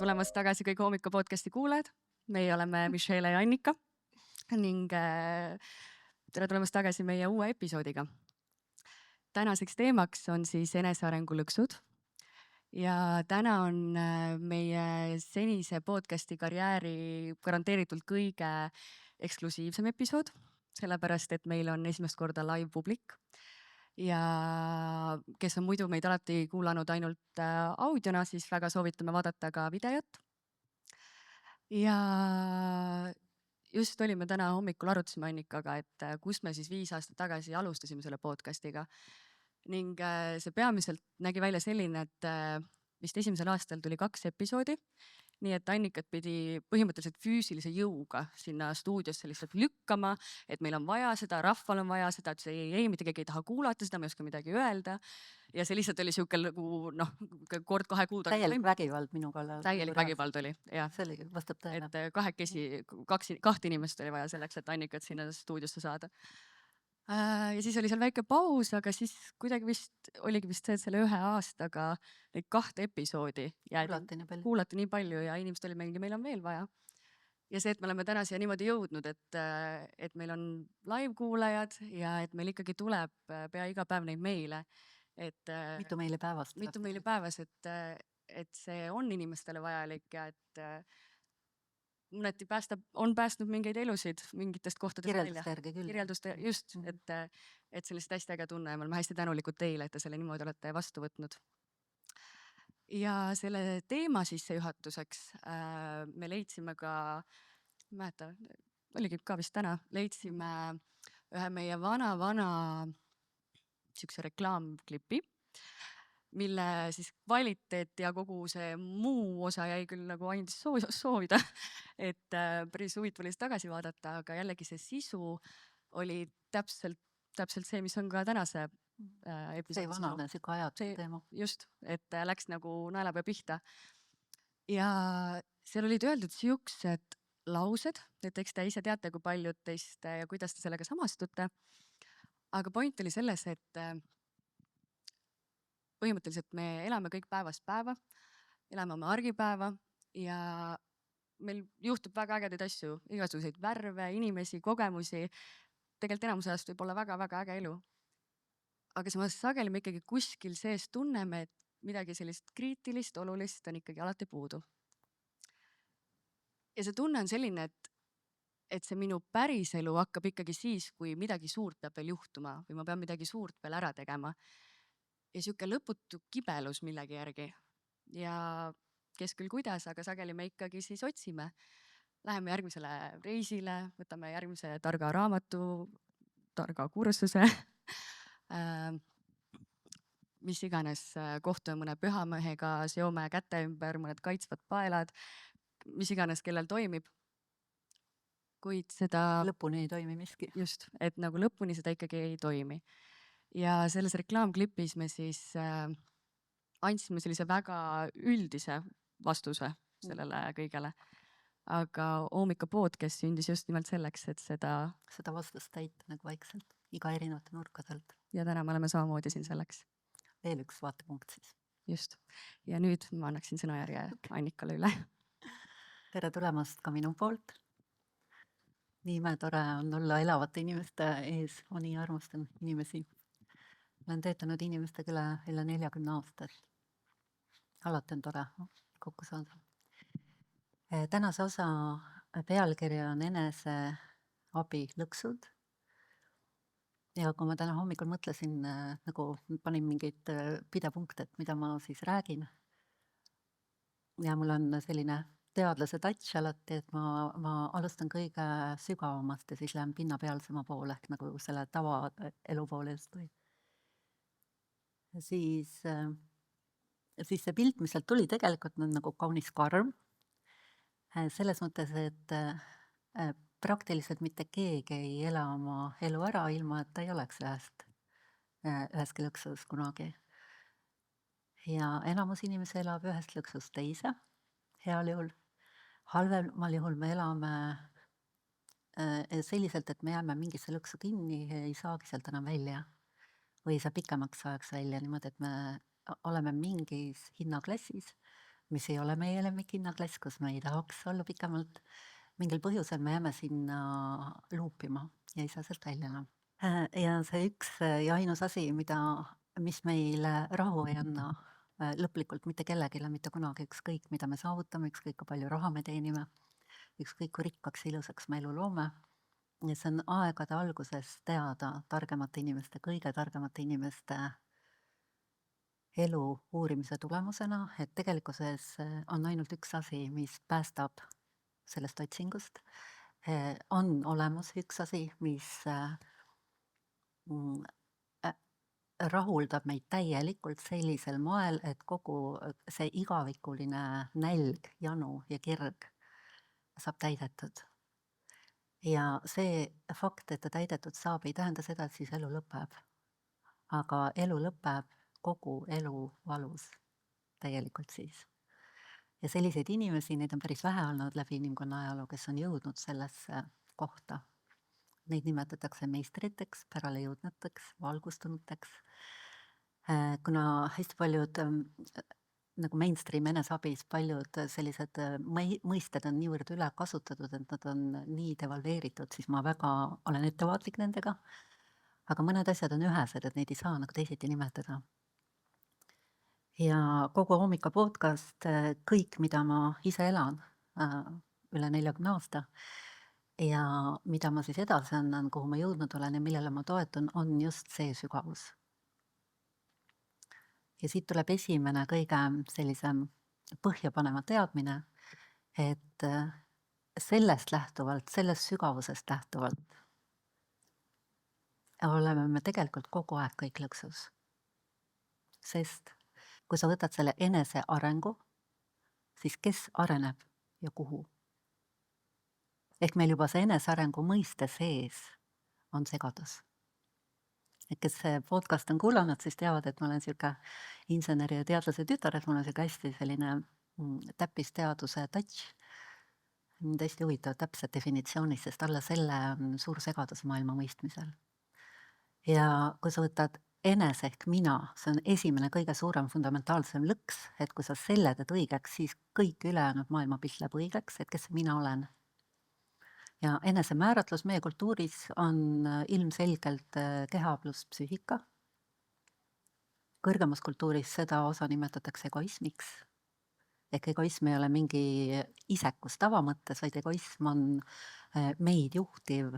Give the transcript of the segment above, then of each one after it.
tulemast tagasi kõik Hommika podcasti kuulajad. Meie oleme Michelle ja Annika ning tere tulemast tagasi meie uue episoodiga. Tänaseks teemaks on siis enesearengu lõksud ja täna on meie senise podcasti karjääri garanteeritult kõige eksklusiivsem episood, sellepärast et meil on esimest korda live publik ja kes on muidu meid alati kuulanud ainult audiona, siis väga soovitame vaadata ka videot. Ja just olime täna hommikul arutasime Annikaga, et kust me siis 5 aastat tagasi alustasime selle podcastiga. Ning see peamiselt nägi välja selline, et vist esimesel aastal tuli 2 episoodi, nii et Annikat pidi põhimõtteliselt füüsilise jõuga sinna stuudiosse lihtsalt lükkama, et meil on vaja seda, rahval on vaja seda, et see ei, mitte keegi ei taha kuulata seda, me ei oska midagi öelda. Ja see lihtsalt oli siuke nagu, kord 2 kuud. Täielik vägivald minu kallal. Täielik vägivald oli, jah. See oli, vastab tõele. Et kahekesi, 2 inimest oli vaja selleks, et Annikat sinna stuudiosse saada. Ja siis oli seal väike paus, aga siis kuidagi oligi vist see, et selle 1 aastaga neid 2 episoodi kuulati nii palju ja inimesed oli meil on veel vaja. Ja see, et me oleme täna siia niimoodi jõudnud, et meil on live kuulajad ja et meil ikkagi tuleb pea iga päev neid meile. Mitu meili päevas. Mitu meili päevas, et see on inimestele vajalik ja et mõneti on päästnud mingeid elusid mingitest kohtadest välja. Kirjelduste järgi küll. Kirjelduste, just, et see lihtsalt hästi äge tunne ja me oleme hästi tänulikud teile, et te selle niimoodi olete vastu võtnud. Ja selle teema sissejuhatuseks me leidsime ka, oligi ka vist täna, leidsime ühe meie vana siukse reklaamklipi, mille siis kvaliteet ja kogu see muu osa jäi küll nagu ainult soovida, et päris huvitav oli tagasi vaadata, aga jällegi see sisu oli täpselt see, mis on ka tänase episood. See ei vanane, siuke ajatu teema. Just, et läks nagu naelapea pihta. Ja seal olid öeldud siuksed laused, et eks te ise teate, kui paljud teist ja kuidas te sellega samastute. Aga point oli selles, et põhimõtteliselt me elame kõik päevast päeva, elame oma argipäeva ja meil juhtub väga ägedaid asju, igasuguseid värve, inimesi, kogemusi. Tegelikult enamus ajast võib olla väga-väga äge elu. Aga samas sageli me ikkagi kuskil sees tunneme, et midagi sellist kriitilist, olulist on ikkagi alati puudu. Ja see tunne on selline, et see minu päris elu hakkab ikkagi siis, kui midagi suurt peab veel juhtuma või ma pean midagi suurt veel ära tegema. Ja siuke lõputu kibelus millegi järgi ja kes küll kuidas, aga sageli me ikkagi siis otsime. Läheme järgmisele reisile, võtame järgmise targa raamatu, targa kursuse, mis iganes, kohtume mõne pühamehega, seome käte ümber, mõned kaitsvad paelad, mis iganes kellel toimib. Kuid seda lõpuni ei toimi miski. Just, et nagu lõpuni seda ikkagi ei toimi. Ja selles reklaamklipis me siis andsime sellise väga üldise vastuse sellele kõigele. Aga Hommika podcast sündis just nimelt selleks, et seda vastust täita nagu vaikselt, iga erinevate nurkadelt. Ja täna me oleme samamoodi siin selleks. Veel üks vaatepunkt siis. Just. Ja nüüd ma annaksin sõnajärje Annikale üle. Tere tulemast ka minu poolt. Nii tore on olla elavate inimeste ees, ma nii armastan inimesi. Olen töötanud inimestega üle 40 aastat. Alati on tore kokku saada. Tänase osa pealkirja on enese abi lõksud. Ja kui ma täna hommikul mõtlesin, nagu panin mingeid pidepunkte, et mida ma siis räägin. Ja mul on selline teadlase touch alati, et ma alustan kõige sügavamast ja siis lähen pinnapealsema poole, ehk nagu selle tavaelu poole just või. Siis see pilt, mis sealt tuli, tegelikult on nagu kaunis karm. Selles mõttes, et praktiliselt mitte keegi ei ela oma elu ära, ilma et ta ei oleks üheski lõksus kunagi. Ja enamus inimesi elab ühest lõksust teise, heal juhul. Halvemal juhul me elame selliselt, et me jääme mingisse lõksu kinni ja ei saagi sealt enam välja. Või ei saa pikemaks ajaks välja niimoodi, et me oleme mingis hinnaklassis, mis ei ole meie lemmikhinnaklass, kus me ei tahaks olla pikemalt. Mingil põhjusel me jääme sinna luupima ja ei saa sealt välja enam. Ja see üks ja ainus asi, mis meile rahu ei anna lõplikult mitte kellegile mitte kunagi, ükskõik mida me saavutame, ükskõik kui palju raha me teenime, ükskõik kui rikkaks ja ilusaks me elu loome. Ja see on aegade alguses teada targemate inimeste, kõige targemate inimeste elu uurimise tulemusena, et tegelikkuses on ainult üks asi, mis päästab sellest otsingust. On olemas üks asi, mis rahuldab meid täielikult sellisel moel, et kogu see igavikuline nälg, janu ja kirg saab täidetud. Ja see fakt, et ta täidetud saab, ei tähenda seda, et siis elu lõpeb. Aga elu lõpeb kogu elu valus täielikult siis. Ja selliseid inimesi, neid on päris vähe olnud läbi inimkonna ajaloo, kes on jõudnud sellesse kohta. Neid nimetatakse meistriteks, pärale jõudnuteks, valgustunuteks. Kuna hästi paljud nagu mainstream eneseabis paljud sellised mõisted on niivõrd üle kasutatud, et nad on nii devalveeritud, siis ma väga olen ettevaatlik nendega. Aga mõned asjad on ühesed, et neid ei saa nagu teisiti nimetada. Ja kogu Hommika podcast, kõik, mida ma ise elan üle 40 aasta ja mida ma siis edasi annan, kuhu ma jõudnud olen ja millele ma toetun, on just see sügavus. Ja siit tuleb esimene kõige sellisem põhjapaneva teadmine, et sellest lähtuvalt, sellest sügavusest lähtuvalt oleme me tegelikult kogu aeg kõik lõksus. Sest kui sa võtad selle enese arengu, siis kes areneb ja kuhu? Ehk meil juba see enesearengu mõiste sees on segadus. Et kes see podcast on kuulanud, siis teavad, et ma olen siuke inseneri ja teadlase tütar, et mul on siuke hästi selline täppisteaduse touch. Täiesti huvitav täpsed definitsioonid, sest alla selle on suur segadus maailma mõistmisel. Ja kui sa võtad enese ehk mina, see on esimene kõige suurem fundamentaalsem lõks, et kui sa selle teed õigeks, siis kõik ülejäänud maailmapilt läheb õigeks, et kes mina olen. Ja enesemääratlus meie kultuuris on ilmselgelt keha pluss psüühika. Kõrgemas kultuuris seda osa nimetatakse egoismiks. Ehk egoism ei ole mingi isekus tavamõttes, vaid egoism on meid juhtiv,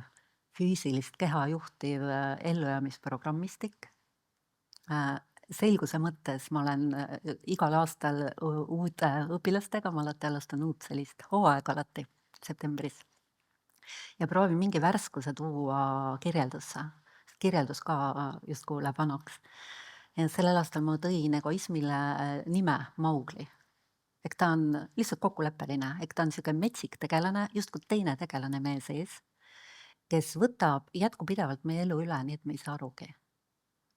füüsilist keha juhtiv ellujäämisprogrammistik. Selguse mõttes ma olen igal aastal uute õpilastega, ma alustan uut sellist hooaega alati septembris. Ja proovin mingi värskuse tuua kirjeldusse. Kirjeldus ka justkui läheb vanaks. Ja sellel aastal ma tõin egoismile nime Maugli. Ehk ta on lihtsalt kokkuleppeline, ehk ta on siuke metsik tegelane, justkui teine tegelane meie sees, kes võtab jätkupidevalt meie elu üle, nii et me ei saa arugi.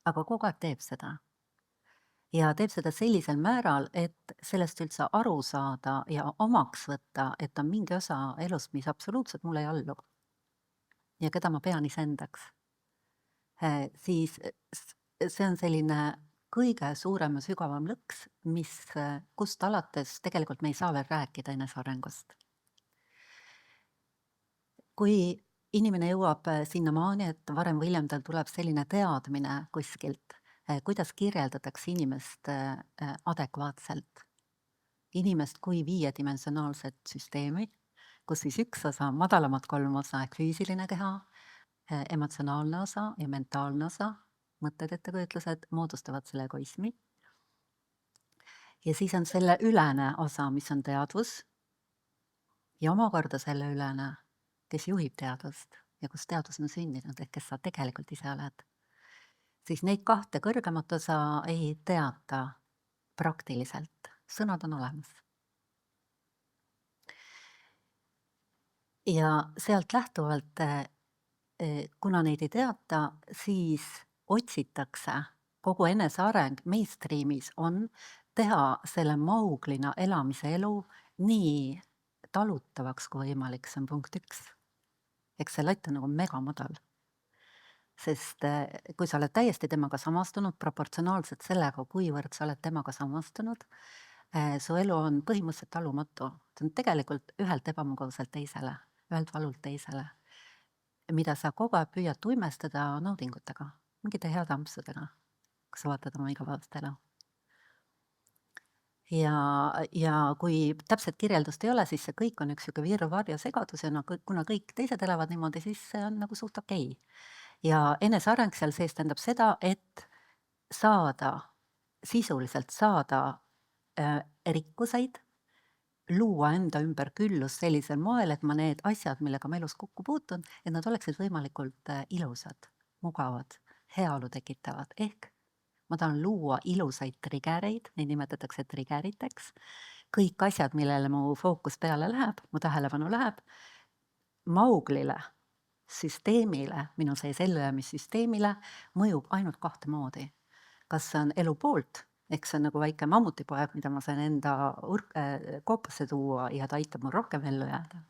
Aga kogu aeg teeb seda. Ja teeb seda sellisel määral, et sellest üldse aru saada ja omaks võtta, et on mingi osa elust, mis absoluutselt mulle ei allu. Ja keda ma pean iseendaks. Siis see on selline kõige suurem ja sügavam lõks, kust alates tegelikult me ei saa veel rääkida enesearengust. Kui inimene jõuab sinnamaani, et varem või hiljem tal tuleb selline teadmine kuskilt, kuidas kirjeldatakse inimest adekvaatselt. Inimest kui viiedimensionaalset süsteemi, kus siis üks osa, madalamat 3 osa ehk füüsiline keha, emotsionaalne osa ja mentaalne osa, mõtted, ettekujutlused moodustavad selle egoismi. Ja siis on selle ülene osa, mis on teadvus ja omakorda selle ülene, kes juhib teadvust ja kus teadvus on sündinud, ehk kes sa tegelikult ise oled. Siis neid kahte kõrgemat osa ei teata praktiliselt. Sõnad on olemas. Ja sealt lähtuvalt, kuna neid ei teata, siis otsitakse kogu eneseareng mainstreamis on teha selle Mauglina elamise elu nii talutavaks kui võimalik, see on punkt 1. Eks see latt on nagu mega madal. Sest kui sa oled täiesti temaga samastunud, proportsionaalselt sellega, kuivõrd sa oled temaga samastunud, Su elu on põhimõtteliselt talumatu. See on tegelikult ühelt ebamugavuselt teisele, ühelt valult teisele, mida sa kogu aeg püüad tuimestada naudingutega, mingite heade ampsudega, kui sa vaatad oma igapäevast elu. Ja kui täpset kirjeldust ei ole, siis see kõik on üks sihuke virvarr ja segadus ja kuna kõik teised elavad niimoodi, siis see on nagu suht okei. Ja eneseareng seal sees tähendab seda, et sisuliselt saada rikkuseid, luua enda ümber küllust sellisel moel, et ma need asjad, millega ma elus kokku puutun, et nad oleksid võimalikult ilusad, mugavad, heaolu tekitavad. Ehk ma tahan luua ilusaid trigereid, neid nimetatakse trigeriteks. Kõik asjad, millele mu fookus peale läheb, mu tähelepanu läheb, Mauglile, süsteemile, minu sees ellujäämissüsteemile mõjub ainult kahte moodi. Kas see on elu poolt, ehk see on nagu väike mammutipoeg, mida ma sain enda koopasse tuua ja ta aitab mul rohkem ellu jääda.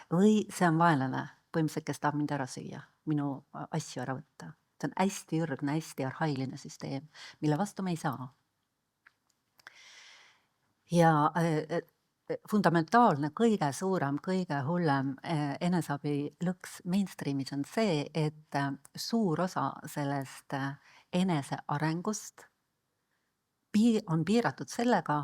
Või see on vaenlane, põhimõtteliselt, kes tahab mind ära süüa, minu asju ära võtta. See on hästi ürgne, hästi arhailine süsteem, mille vastu me ei saa. Ja fundamentaalne, kõige suurem, kõige hullem eneseabi lõks mainstreamis on see, et suur osa sellest enesearengust on piiratud sellega,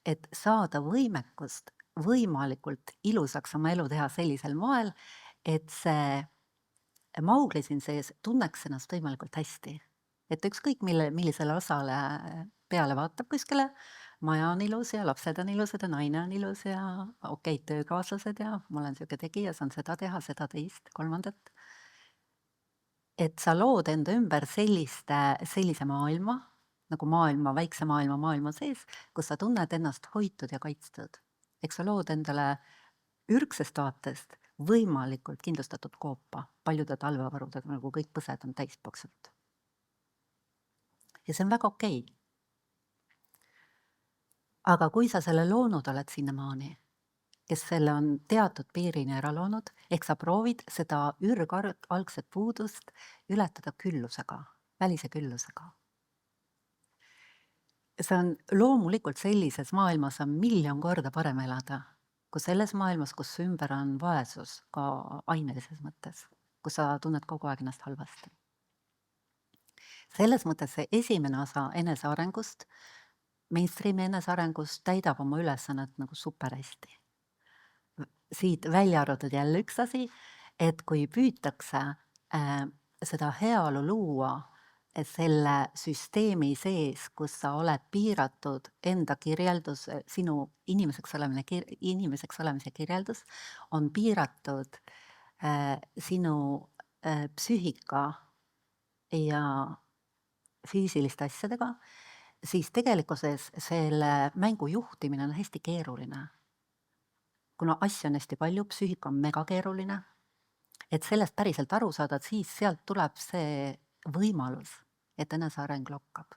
et saada võimekust võimalikult ilusaks oma elu teha sellisel moel, et see Maugli siin sees tunneks ennast võimalikult hästi. Et ükskõik millisele osale peale vaatab kuskile, maja on ilus ja lapsed on ilusad ja naine on ilus ja okeid töökaaslased ja ma olen sihuke tegija, saan seda teha, seda, teist, kolmandat. Et sa lood enda ümber sellise maailma, nagu väikse maailma sees, kus sa tunned ennast hoitud ja kaitstud. Eks sa lood endale ürgsest vaatest võimalikult kindlustatud koopa paljude talvevarudega, nagu kõik põsed on täis paksult. Ja see on väga okei. Aga kui sa selle loonud oled sinnamaani, kes selle on teatud piirini ära loonud, ehk sa proovid seda ürgalgset puudust ületada küllusega, välise küllusega. See on loomulikult sellises maailmas on 1,000,000 korda parem elada, kui selles maailmas, kus ümber on vaesus ka ainelises mõttes, kus sa tunned kogu aeg ennast halvasti. Selles mõttes see esimene osa enesearengust, mainstreami enesearengust täidab oma ülesannet nagu super hästi. Siit välja arvatud jälle üks asi, et kui püütakse seda heaolu luua selle süsteemi sees, kus sa oled piiratud enda kirjeldus, sinu inimeseks olemise kirjeldus on piiratud sinu psüühika ja füüsiliste asjadega, siis tegelikkuses selle mängu juhtimine on hästi keeruline. Kuna asju on hästi palju, psüühika on megakeeruline, et sellest päriselt aru saada, et siis sealt tuleb see võimalus, et eneseareng lokkab.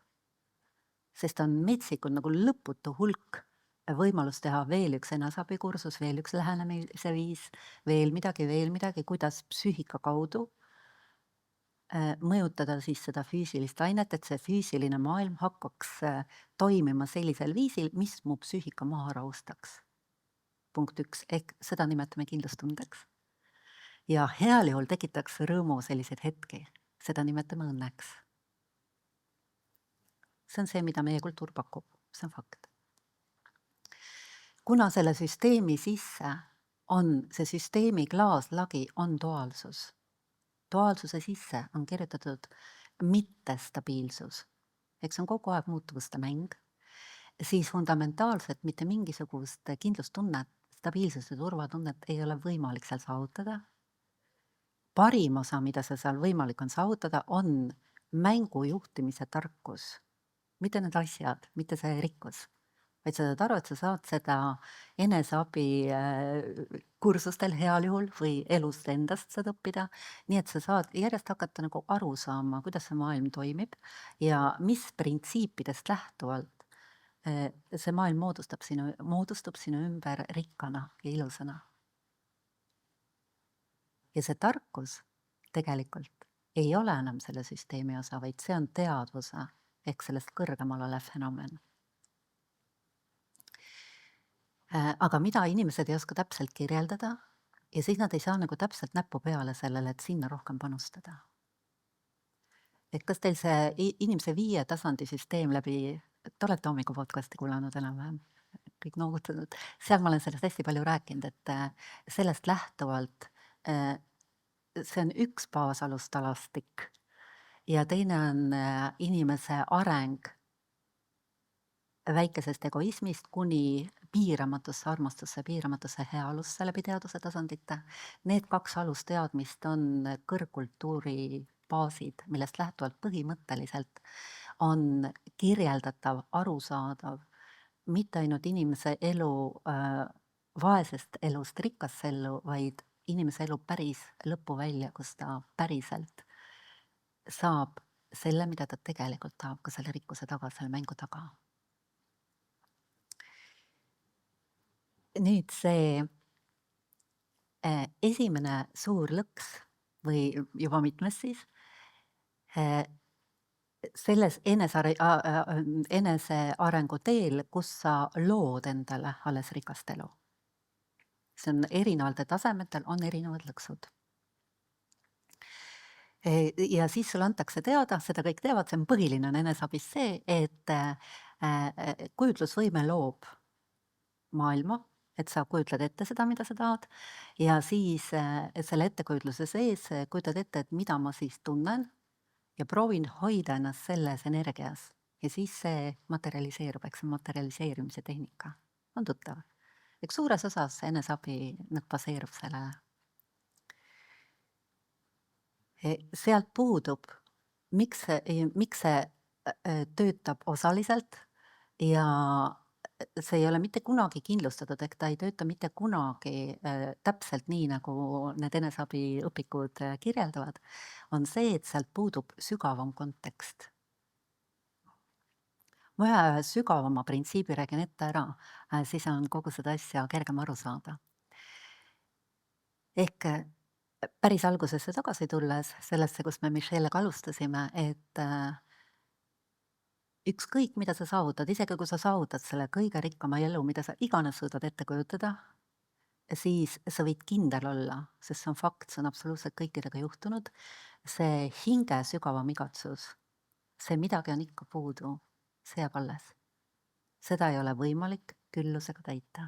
Sest on metsikud nagu lõputu hulk võimalus teha veel üks eneseabikursus, veel üks lähenemise viis, veel midagi, kuidas psüühika kaudu mõjutada siis seda füüsilist ainet, et see füüsiline maailm hakkaks toimima sellisel viisil, mis mu psüühika maha rahustaks. Punkt 1, ehk seda nimetame kindlustundeks. Ja heal juhul tekitaks rõõmu selliseid hetki, seda nimetame õnneks. See on see, mida meie kultuur pakub, see on fakt. Kuna selle süsteemi sisse on, see süsteemi klaaslagi on duaalsus. Duaalsuse sisse on kirjutatud mittestabiilsus, ehk see on kogu aeg muutuvuste mäng, siis fundamentaalselt mitte mingisugust kindlustunnet, stabiilsust ja turvatunnet ei ole võimalik seal saavutada. Parim osa, mida seal võimalik on saavutada, on mängu juhtimise tarkus, mitte need asjad, mitte see rikkus, vaid sa saad aru, et sa saad seda eneseabi kursustel heal juhul või elust endast saad õppida, nii et sa saad järjest hakata nagu aru saama, kuidas see maailm toimib ja mis printsiipidest lähtuvalt see maailm moodustub sinu ümber rikkana ja ilusana. Ja see tarkus tegelikult ei ole enam selle süsteemi osa, vaid see on teadvuse ehk sellest kõrgemal olev fenomen. Aga mida inimesed ei oska täpselt kirjeldada ja siis nad ei saa nagu täpselt näppu peale sellele, et sinna rohkem panustada. Et kas teil see inimese 5 tasandi süsteem läbi, te olete hommikupodcasti kuulanud enam-vähem, kõik noogutanud, seal ma olen sellest hästi palju rääkinud, et sellest lähtuvalt see on üks baasalustalastik ja teine on inimese areng väikesest egoismist kuni piiramatusse armastusse, piiramatusse heaolusse läbi teaduse tasandite. Need 2 alusteadmist on kõrgkultuuri baasid, millest lähtuvalt põhimõtteliselt on kirjeldatav, arusaadav, mitte ainult inimese elu vaesest elust rikkasse ellu, vaid inimese elu päris lõpu välja, kus ta päriselt saab selle, mida ta tegelikult tahab, ka selle rikkuse taga, selle mängu taga. Nüüd see esimene suur lõks või juba mitmes siis, selles enesearengu teel, kus sa lood endale alles rikast elu. See on erinevatel tasemetel, on erinevad lõksud. Ja siis sulle antakse teada, seda kõik teavad, see on põhiline on eneseabis see, et kujutlusvõime loob maailma, et sa kujutled ette seda, mida sa tahad ja siis selle ettekujutluse sees kujutad ette, et mida ma siis tunnen ja proovin hoida ennast selles energias ja siis see materialiseerub, eks see materialiseerimise tehnika on tuttav. Eks suures osas eneseabi baseerub sellele. Sealt puudub, miks see töötab osaliselt ja see ei ole mitte kunagi kindlustatud, ehk ta ei tööta mitte kunagi täpselt nii, nagu need eneseabiõpikud kirjeldavad, on see, et sealt puudub sügavam kontekst. Ma ühe sügavama printsiibi räägin ette ära, siis on kogu seda asja kergem aru saada. Ehk päris algusesse tagasi tulles, sellesse, kus me Michelle'ga alustasime, et ükskõik, mida sa saavutad, isegi kui sa saavutad selle kõige rikkama elu, mida sa iganes suudad ette kujutada, siis sa võid kindel olla, sest see on fakt, see on absoluutselt kõikidega juhtunud, see hinge sügavam igatsus, see midagi on ikka puudu, see jääb alles. Seda ei ole võimalik küllusega täita.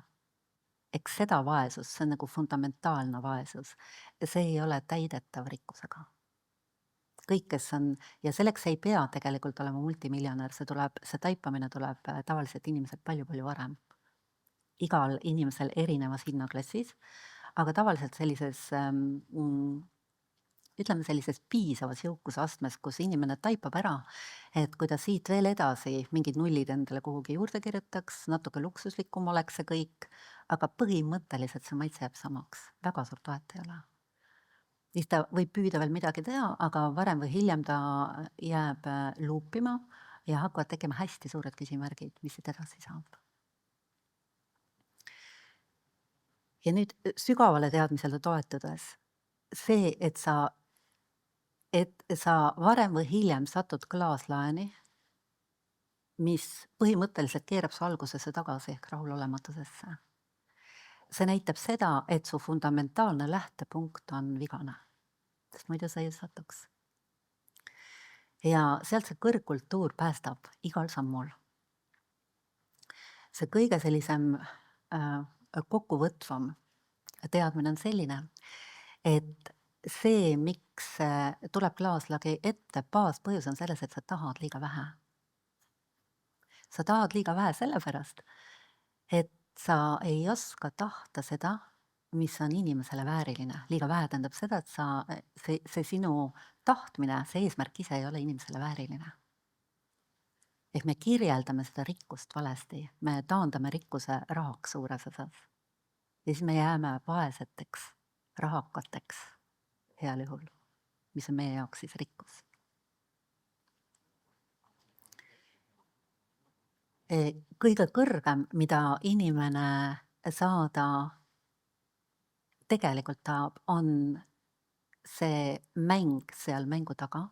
Eks seda vaesus, see on nagu fundamentaalne vaesus, see ei ole täidetav rikkusega. Kõik, kes on, ja selleks ei pea tegelikult olema multimiljonär, see taipamine tuleb tavaliselt inimesed palju-palju varem. Igal inimesel erinevas hinnaklassis, aga tavaliselt sellises, ütleme sellises piisavas jõukuse astmes, kus inimene taipab ära, et kui ta siit veel edasi mingid nullid endale kuhugi juurde kirjutaks, natuke luksuslikum oleks see kõik, aga põhimõtteliselt see maitse jääb samaks, väga suurt vahet ei ole. Siis ta võib püüda veel midagi teha, aga varem või hiljem ta jääb luupima ja hakkavad tegema hästi suured küsimärgid, mis siit edasi saab. Ja nüüd sügavale teadmisele toetudes, see, et sa varem või hiljem satud klaaslaeni, mis põhimõtteliselt keerab su algusesse tagasi ehk rahulolematusesse. See näitab seda, et su fundamentaalne lähtepunkt on vigane, sest muidu sa ei satuks. Ja sealt see kõrgkultuur päästab igal sammul. See kõige sellisem kokkuvõtvam teadmine on selline, et see, miks tuleb klaaslagi ette, baaspõhjus on selles, et sa tahad liiga vähe. Sa tahad liiga vähe sellepärast, et sa ei oska tahta seda, mis on inimesele vääriline. Liiga vähe tähendab seda, et see sinu tahtmine, see eesmärk ise ei ole inimesele vääriline. Ehk me kirjeldame seda rikkust valesti, me taandame rikkuse rahaks suures osas. Ja siis me jääme vaeseteks, rahakateks heal juhul, mis on meie jaoks siis rikkus. Kõige kõrgem, mida inimene saada tegelikult tahab, on see mäng seal mängu taga.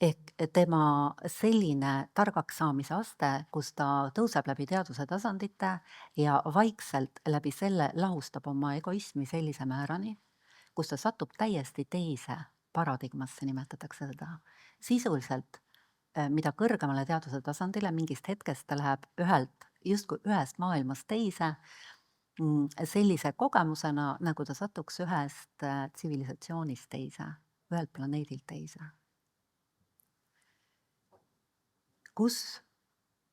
ehk tema selline targaks saamise aste, kus ta tõuseb läbi teaduse tasandite ja vaikselt läbi selle lahustab oma egoismi sellise määrani, kus ta satub täiesti teise paradigmasse, nimetatakse seda. Sisuliselt, mida kõrgemale teaduse tasandile, mingist hetkest ta läheb justkui ühest maailmast teise, sellise kogemusena, nagu ta satuks ühest tsivilisatsioonist teise, ühelt planeedilt teise. Kus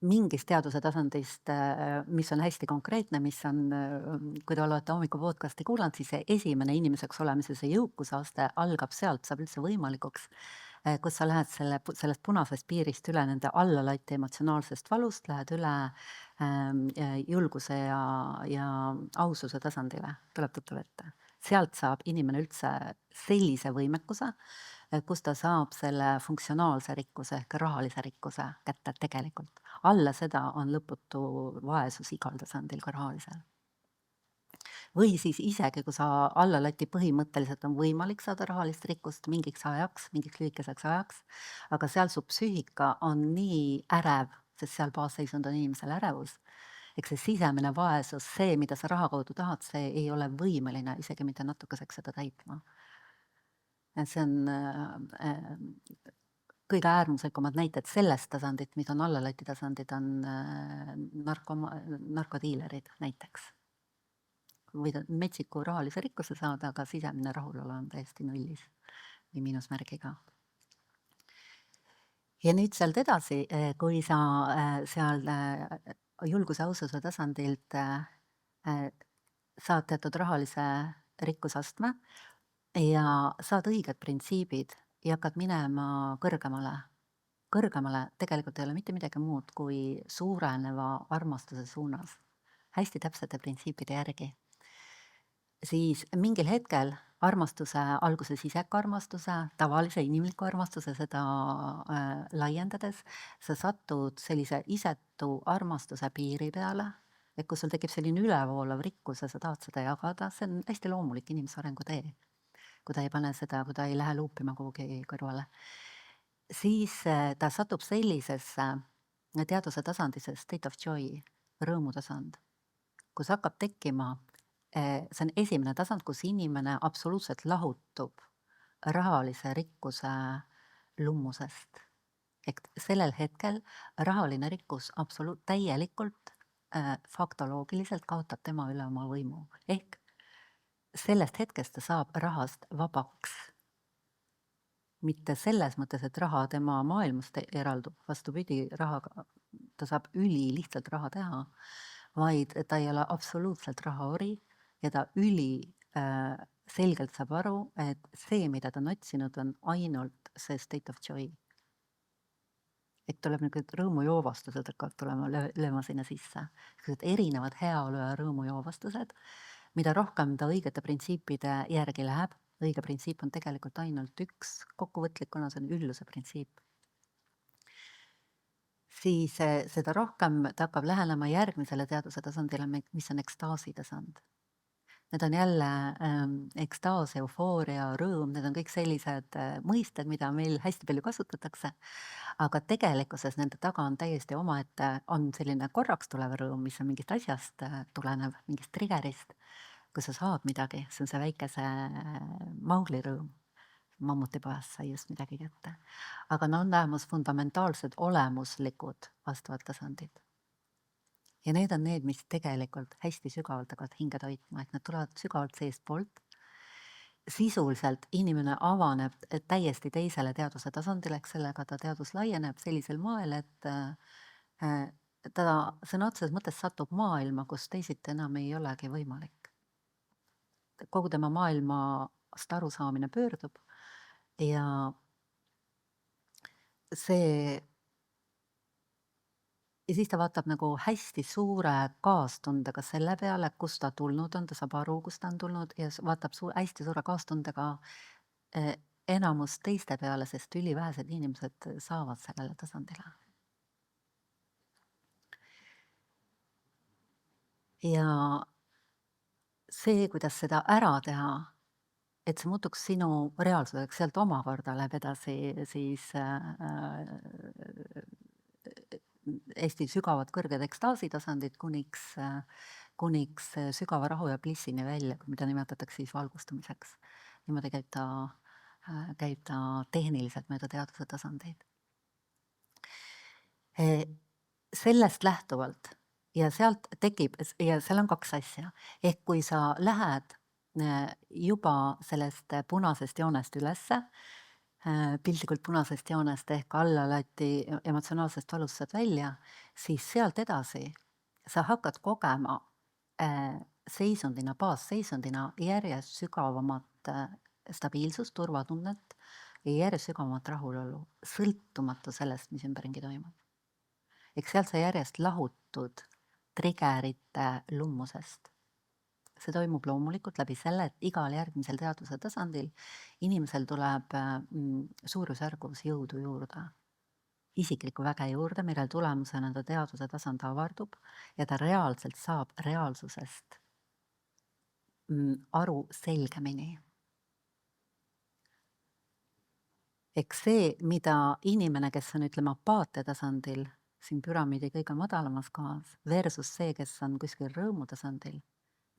mingist teaduse tasandist, mis on hästi konkreetne, mis on, kui te olete hommiku podcasti kuulanud, siis see esimene inimeseks olemise, see jõukuse aste algab sealt, saab üldse võimalikuks, kus sa lähed sellest punasest piirist üle nende allalatti emotsionaalsest valust, lähed üle julguse ja aususe tasandile, tuleb tuttav ette. Sealt saab inimene üldse sellise võimekuse, kus ta saab selle funktsionaalse rikkuse ehk rahalise rikkuse kätte tegelikult. Alla seda on lõputu vaesus igal tasandil ka rahalisel. Või siis isegi, kui sa alla lati põhimõtteliselt on võimalik saada rahalist rikkust mingiks ajaks, mingiks lühikeseks ajaks, aga seal su psüühika on nii ärev, sest seal baasseisund on inimesel ärevus, eks see sisemine vaesus, see, mida sa raha kaudu tahad, see ei ole võimeline isegi mitte natukeseks seda täitma. See on kõige äärmuslikumad näited sellest tasandit, mis on allalati tasandid, on narkodiilerid näiteks. Võid metsiku rahalise rikkuse saada, aga sisemine rahulolu on täiesti nullis või miinusmärgiga. Ja nüüd sealt edasi, kui sa seal julguse aususe tasandilt saad teatud rahalise rikkusastme ja saad õiged printsiibid ja hakkad minema kõrgemale. Kõrgemale tegelikult ei ole mitte midagi muud kui suureneva armastuse suunas, hästi täpsete printsiipide järgi. Siis mingil hetkel armastuse, alguses iseka armastuse, tavalise inimliku armastuse, seda laiendades, sa satud sellise isetu armastuse piiri peale, et kus sul tekib selline ülevoolav rikkus ja sa tahad seda jagada, see on hästi loomulik inimese arengu tee. Kui ta ei pane seda, kui ta ei lähe luupima kuhugi kõrvale, siis ta satub sellisesse teaduse tasandisse state of joy, rõõmutasand, kus hakkab tekkima, see on esimene tasand, kus inimene absoluutselt lahutub rahalise rikkuse lummusest. Ehk sellel hetkel rahaline rikkus täielikult faktoloogiliselt kaotab tema üle oma võimu. Ehk sellest hetkest ta saab rahast vabaks. Mitte selles mõttes, et raha tema maailmast eraldub, vastupidi, ta saab lihtsalt raha teha, vaid ta ei ole absoluutselt rahaori ja ta selgelt saab aru, et see, mida ta on otsinud, on ainult see state of joy. Et tuleb rõõmujoovastused hakkavad tulema lööma sinna sisse. Erinevad heaolu ja rõõmujoovastused, mida rohkem ta õigete printsiipide järgi läheb, õige printsiip on tegelikult ainult üks, kokkuvõtlikuna see on ülluse printsiip, siis seda rohkem ta hakkab lähenema järgmisele teaduse tasandile, mis on ekstaasi tasand. Need on jälle ekstaas, eufooria, rõõm, need on kõik sellised mõisted, mida meil hästi palju kasutatakse, aga tegelikkuses nende taga on täiesti omaette, on selline korraks tulev rõõm, mis on mingist asjast tulenev, mingist triggerist, kui sa saad midagi, see on see väikese Maugli rõõm, mammutipojast sai just midagi kätte. Aga on olemas fundamentaalsed olemuslikud vastavad tasandid. Ja need on need, mis tegelikult hästi sügavalt hakkavad hinge toitma, et nad tulevad sügavalt seestpoolt. Sisuliselt inimene avaneb täiesti teisele teaduse tasandile, ehk sellega ta teadus laieneb sellisel moel, et ta sõna otseses mõttes satub maailma, kus teisiti enam ei olegi võimalik. Kogu tema maailmast arusaamine pöördub ja siis ta vaatab nagu hästi suure kaastundega selle peale, kust ta tulnud on, ta saab aru, kust ta on tulnud ja vaatab hästi suure kaastundega enamus teiste peale, sest ülivähesed inimesed saavad sellele tasandile. Ja see, kuidas seda ära teha, et see muutuks sinu reaalsuseks, sealt omakorda läheb edasi siis hästi sügavad kõrged ekstaasitasandid kuniks sügava rahu ja blissini välja, mida nimetatakse siis valgustumiseks. Niimoodi käib ta tehniliselt mööda teaduse tasandeid. Sellest lähtuvalt ja sealt tekib, ja seal on kaks asja, ehk kui sa lähed juba sellest punasest joonest ülesse, piltlikult punasest joonest ehk allalati emotsionaalsest valust saad välja, siis sealt edasi sa hakkad kogema seisundina, baasseisundina järjest sügavamat stabiilsust, turvatunnet ja järjest sügavamat rahulolu, sõltumata sellest, mis ümberringi toimub. Ehk sealt sa järjest lahutud triggerite lummusest. See toimub loomulikult läbi selle, et igal järgmisel teadvuse tasandil inimesel tuleb suurusjärgus jõudu juurde, isiklikku väge juurde, millel tulemusena ta teadvuse tasand avardub ja ta reaalselt saab reaalsusest aru selgemini. Ehk see, mida inimene, kes on, ütleme, apaatia tasandil, siin püramiidi kõige madalamas kohas, versus see, kes on kuskil rõõmu tasandil,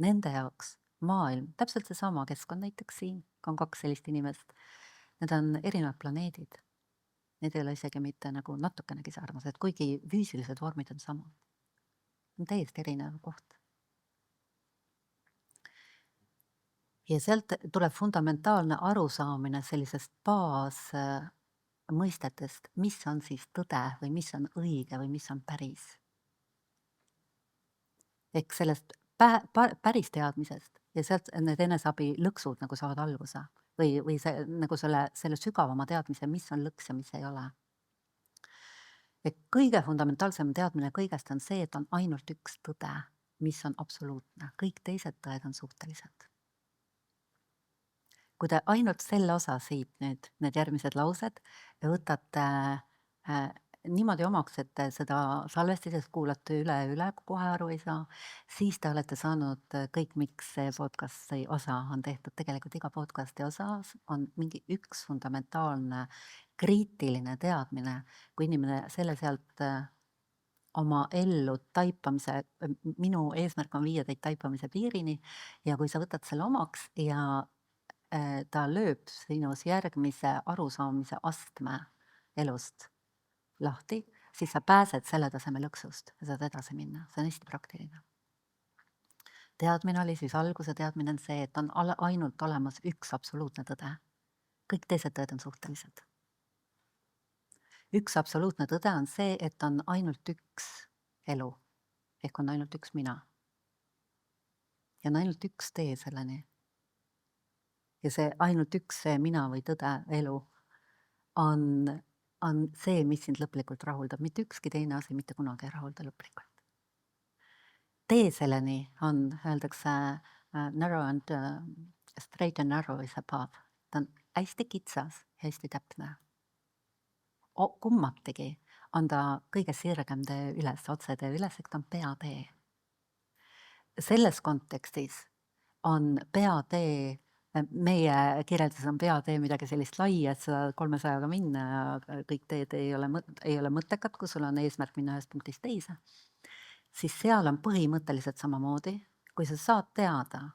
nende jaoks maailm, täpselt seesama keskkond näiteks siin, on 2 sellist inimest, need on erinevad planeedid. Need ei ole isegi mitte nagu natukenegi sarnased, kuigi füüsilised vormid on samad. On täiesti erinev koht. Ja sealt tuleb fundamentaalne arusaamine sellisest baasmõistetest, mis on siis tõde või mis on õige või mis on päris. Ehk sellest päris teadmisest ja sealt need eneseabi lõksud nagu saavad alguse või see, nagu selle sügavama teadmise, mis on lõks ja mis ei ole. Et kõige fundamentaalsem teadmine kõigest on see, et on ainult üks tõde, mis on absoluutne. Kõik teised tõed on suhtelised. Kui te ainult selle osa siit nüüd, need järgmised laused, võtate niimoodi omaks, et te seda salvestises kuulate üle ja üle, kui kohe aru ei saa, siis te olete saanud kõik, miks see podcasti osa on tehtud. Tegelikult iga podcasti osas on mingi üks fundamentaalne kriitiline teadmine, kui inimene selle sealt oma ellu taipamise, minu eesmärk on viia teid taipamise piirini ja kui sa võtad selle omaks ja ta lööb sinus järgmise arusaamise astme elust lahti, siis sa pääsed selle taseme lõksust ja saad edasi minna. See on hästi praktiline. Teadmine oli siis alguse teadmine on see, et on ainult olemas üks absoluutne tõde. Kõik teised tõed on suhtelised. Üks absoluutne tõde on see, et on ainult üks elu, ehk on ainult üks mina. Ja on ainult üks tee selleni. Ja see ainult üks see mina või tõde elu on see, mis sind lõplikult rahuldab. Mitte ükski teine asi mitte kunagi ei rahulda lõplikult. Tee selleni on, öeldakse, narrow and straight and narrow is a path. Ta on hästi kitsas ja hästi täpne. Kummatigi on ta kõige sirgem tee üles, otse tee üles, ta on peatee. Selles kontekstis on peatee, meie kirjelduses on peatee midagi sellist laia, et sa 300-ga minna ja kõik teed ei ole mõttekad, kui sul on eesmärk minna ühest punktist teise, siis seal on põhimõtteliselt samamoodi, kui sa saad teada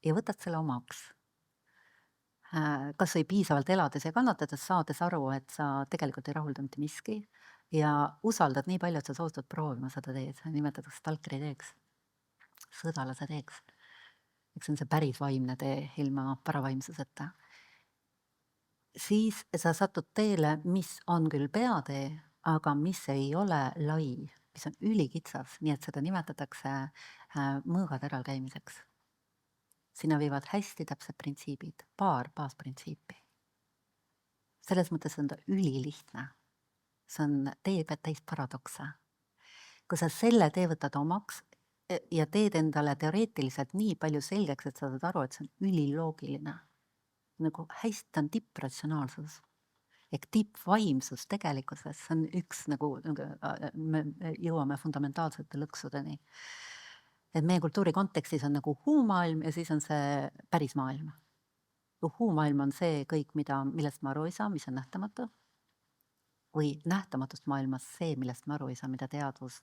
ja võtad selle omaks, kas või piisavalt elades ja kannatades, saades aru, et sa tegelikult ei rahulda mitte miski ja usaldad nii palju, et sa soostad proovima seda teed, nimetatakse stalkeri teeks, sõdalase teeks. Eks see on see päris vaimne tee ilma paravaimsuseta. Siis sa satud teele, mis on küll peatee, aga mis ei ole lai, mis on ülikitsas, nii et seda nimetatakse mõõgateral käimiseks. Sinna viivad hästi täpsed printsiibid, paar baasprintsiipi. Selles mõttes on ta ülilihtne. See on tee täis paradokse. Kui sa selle tee võtad omaks ja teed endale teoreetiliselt nii palju selgeks, et sa saad aru, et see on üliloogiline. Nagu hästi on tippratsionaalsus. Ehk tippvaimsus tegelikkuses, see on üks nagu me jõuame fundamentaalsete lõksudeni. Et meie kultuuri kontekstis on nagu huumaailm ja siis on see päris maailm. uhuu-maailm on see kõik, millest ma aru ei saa, mis on nähtamatu. Või nähtamatust maailmas see, millest ma aru ei saa, mida teadus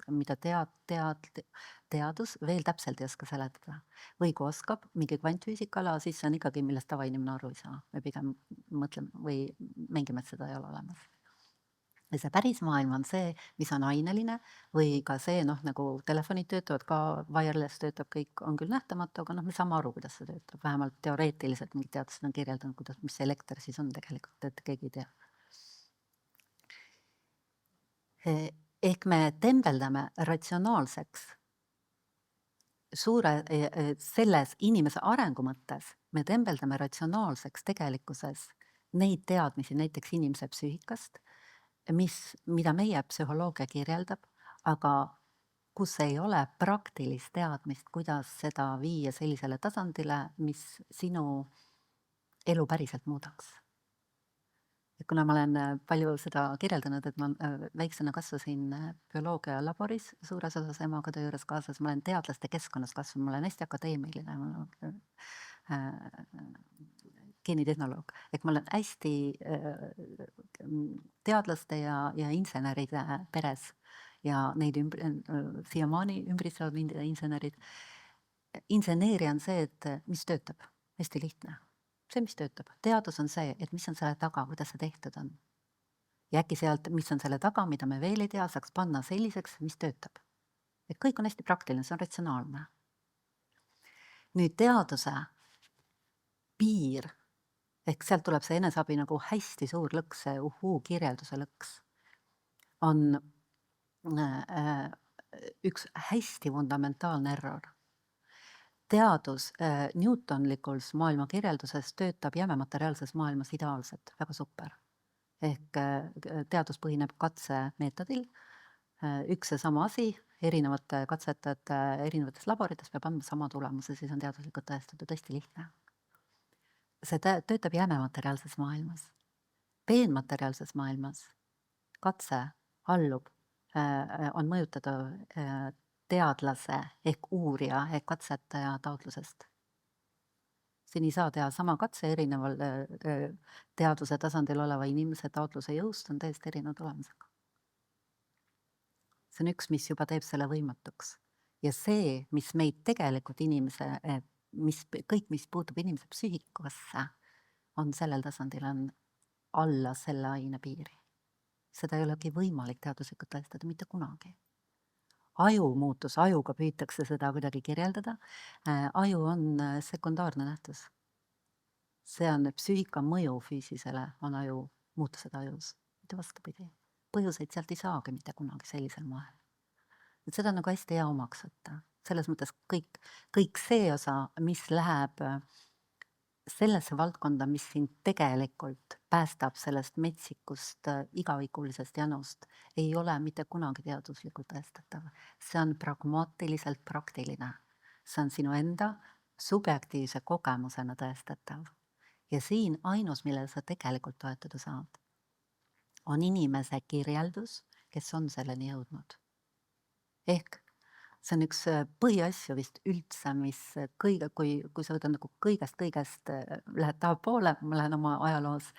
veel täpselt ei oska seletada. Või kui oskab mingi kvantfüüsikala, siis see on ikkagi, millest tavainimene aru ei saa. Me pigem mõtleme või mängime, et seda ei ole olemas. Ja see päris maailm on see, mis on aineline või ka see, nagu telefonid töötavad ka, wireless töötab, kõik on küll nähtamatu, aga me saame aru, kuidas see töötab. Vähemalt teoreetiliselt mingid teadlased on kirjeldanud, mis see elekter siis on tegelikult, et keegi ei tea. Ehk me tembeldame ratsionaalseks selles inimese arengu mõttes, me tembeldame ratsionaalseks tegelikkuses neid teadmisi näiteks inimese psüühikast, mida meie psühholoogia kirjeldab, aga kus ei ole praktilist teadmist, kuidas seda viia sellisele tasandile, mis sinu elu päriselt muudaks. Kuna ma olen palju seda kirjeldanud, et ma väiksena kasvasin bioloogia laboris, suures osas emaga töö juures kaasas, ma olen teadlaste keskkonnas kasvanud, ma olen hästi akadeemiline, ma olen geenitehnoloog, ehk ma olen hästi teadlaste ja inseneride peres ja neid siiamaani ümbritsevad mind insenerid. Inseneeria on see, et mis töötab, hästi lihtne. See, mis töötab. Teadus on see, et mis on selle taga, kuidas see tehtud on. Ja äkki sealt, mis on selle taga, mida me veel ei tea, saaks panna selliseks, mis töötab. Et kõik on hästi praktiline, see on ratsionaalne. Nüüd teaduse piir, ehk sealt tuleb see eneseabi nagu hästi suur lõks, see uhuu-kirjelduse lõks, on üks hästi fundamentaalne error. Teadus newtonlikus maailma kirjelduses töötab jämemateriaalses maailmas ideaalselt, väga super. Ehk teadus põhineb katsemeetodil, üks ja sama asi, erinevate katsetajate erinevates laborites peab andma sama tulemuse, siis on teaduslikult tõestatud, hästi lihtne. See töötab jämemateriaalses maailmas. Peenmateriaalses maailmas katse allub, on mõjutada teadlase ehk uurija ehk katsetaja taotlusest. Siin ei saa teha sama katse erineval teaduse tasandil oleva inimese taotluse jõust, on täiesti erineva tulemusega. See on üks, mis juba teeb selle võimatuks. Ja see, mis meid tegelikult inimese, kõik, mis puutub inimese psüühikasse, on sellel tasandil on alla selle aine piiri. Seda ei olegi võimalik teaduslikult tõestada mitte kunagi. Aju muutus, ajuga püütakse seda kuidagi kirjeldada. Aju on sekundaarne nähtus. See on psüühika mõju füüsisele, on aju, muutused ajus. Mitte vastupidi. Põhjuseid sealt ei saagi mitte kunagi sellisel moel. Et seda on nagu hästi hea omaks võtta. Selles mõttes kõik see osa, mis läheb sellesse valdkonda, mis sind tegelikult päästab sellest metsikust igavikulisest janust, ei ole mitte kunagi teaduslikult tõestatav. See on pragmaatiliselt praktiline. See on sinu enda subjektiivse kogemusena tõestatav. Ja siin ainus, millele sa tegelikult toetada saad, on inimese kirjeldus, kes on selleni jõudnud. Ehk see on üks põhiasju vist üldse, mis kui sa võtad nagu kõigest lähed tahapoole, ma lähen oma ajaloos,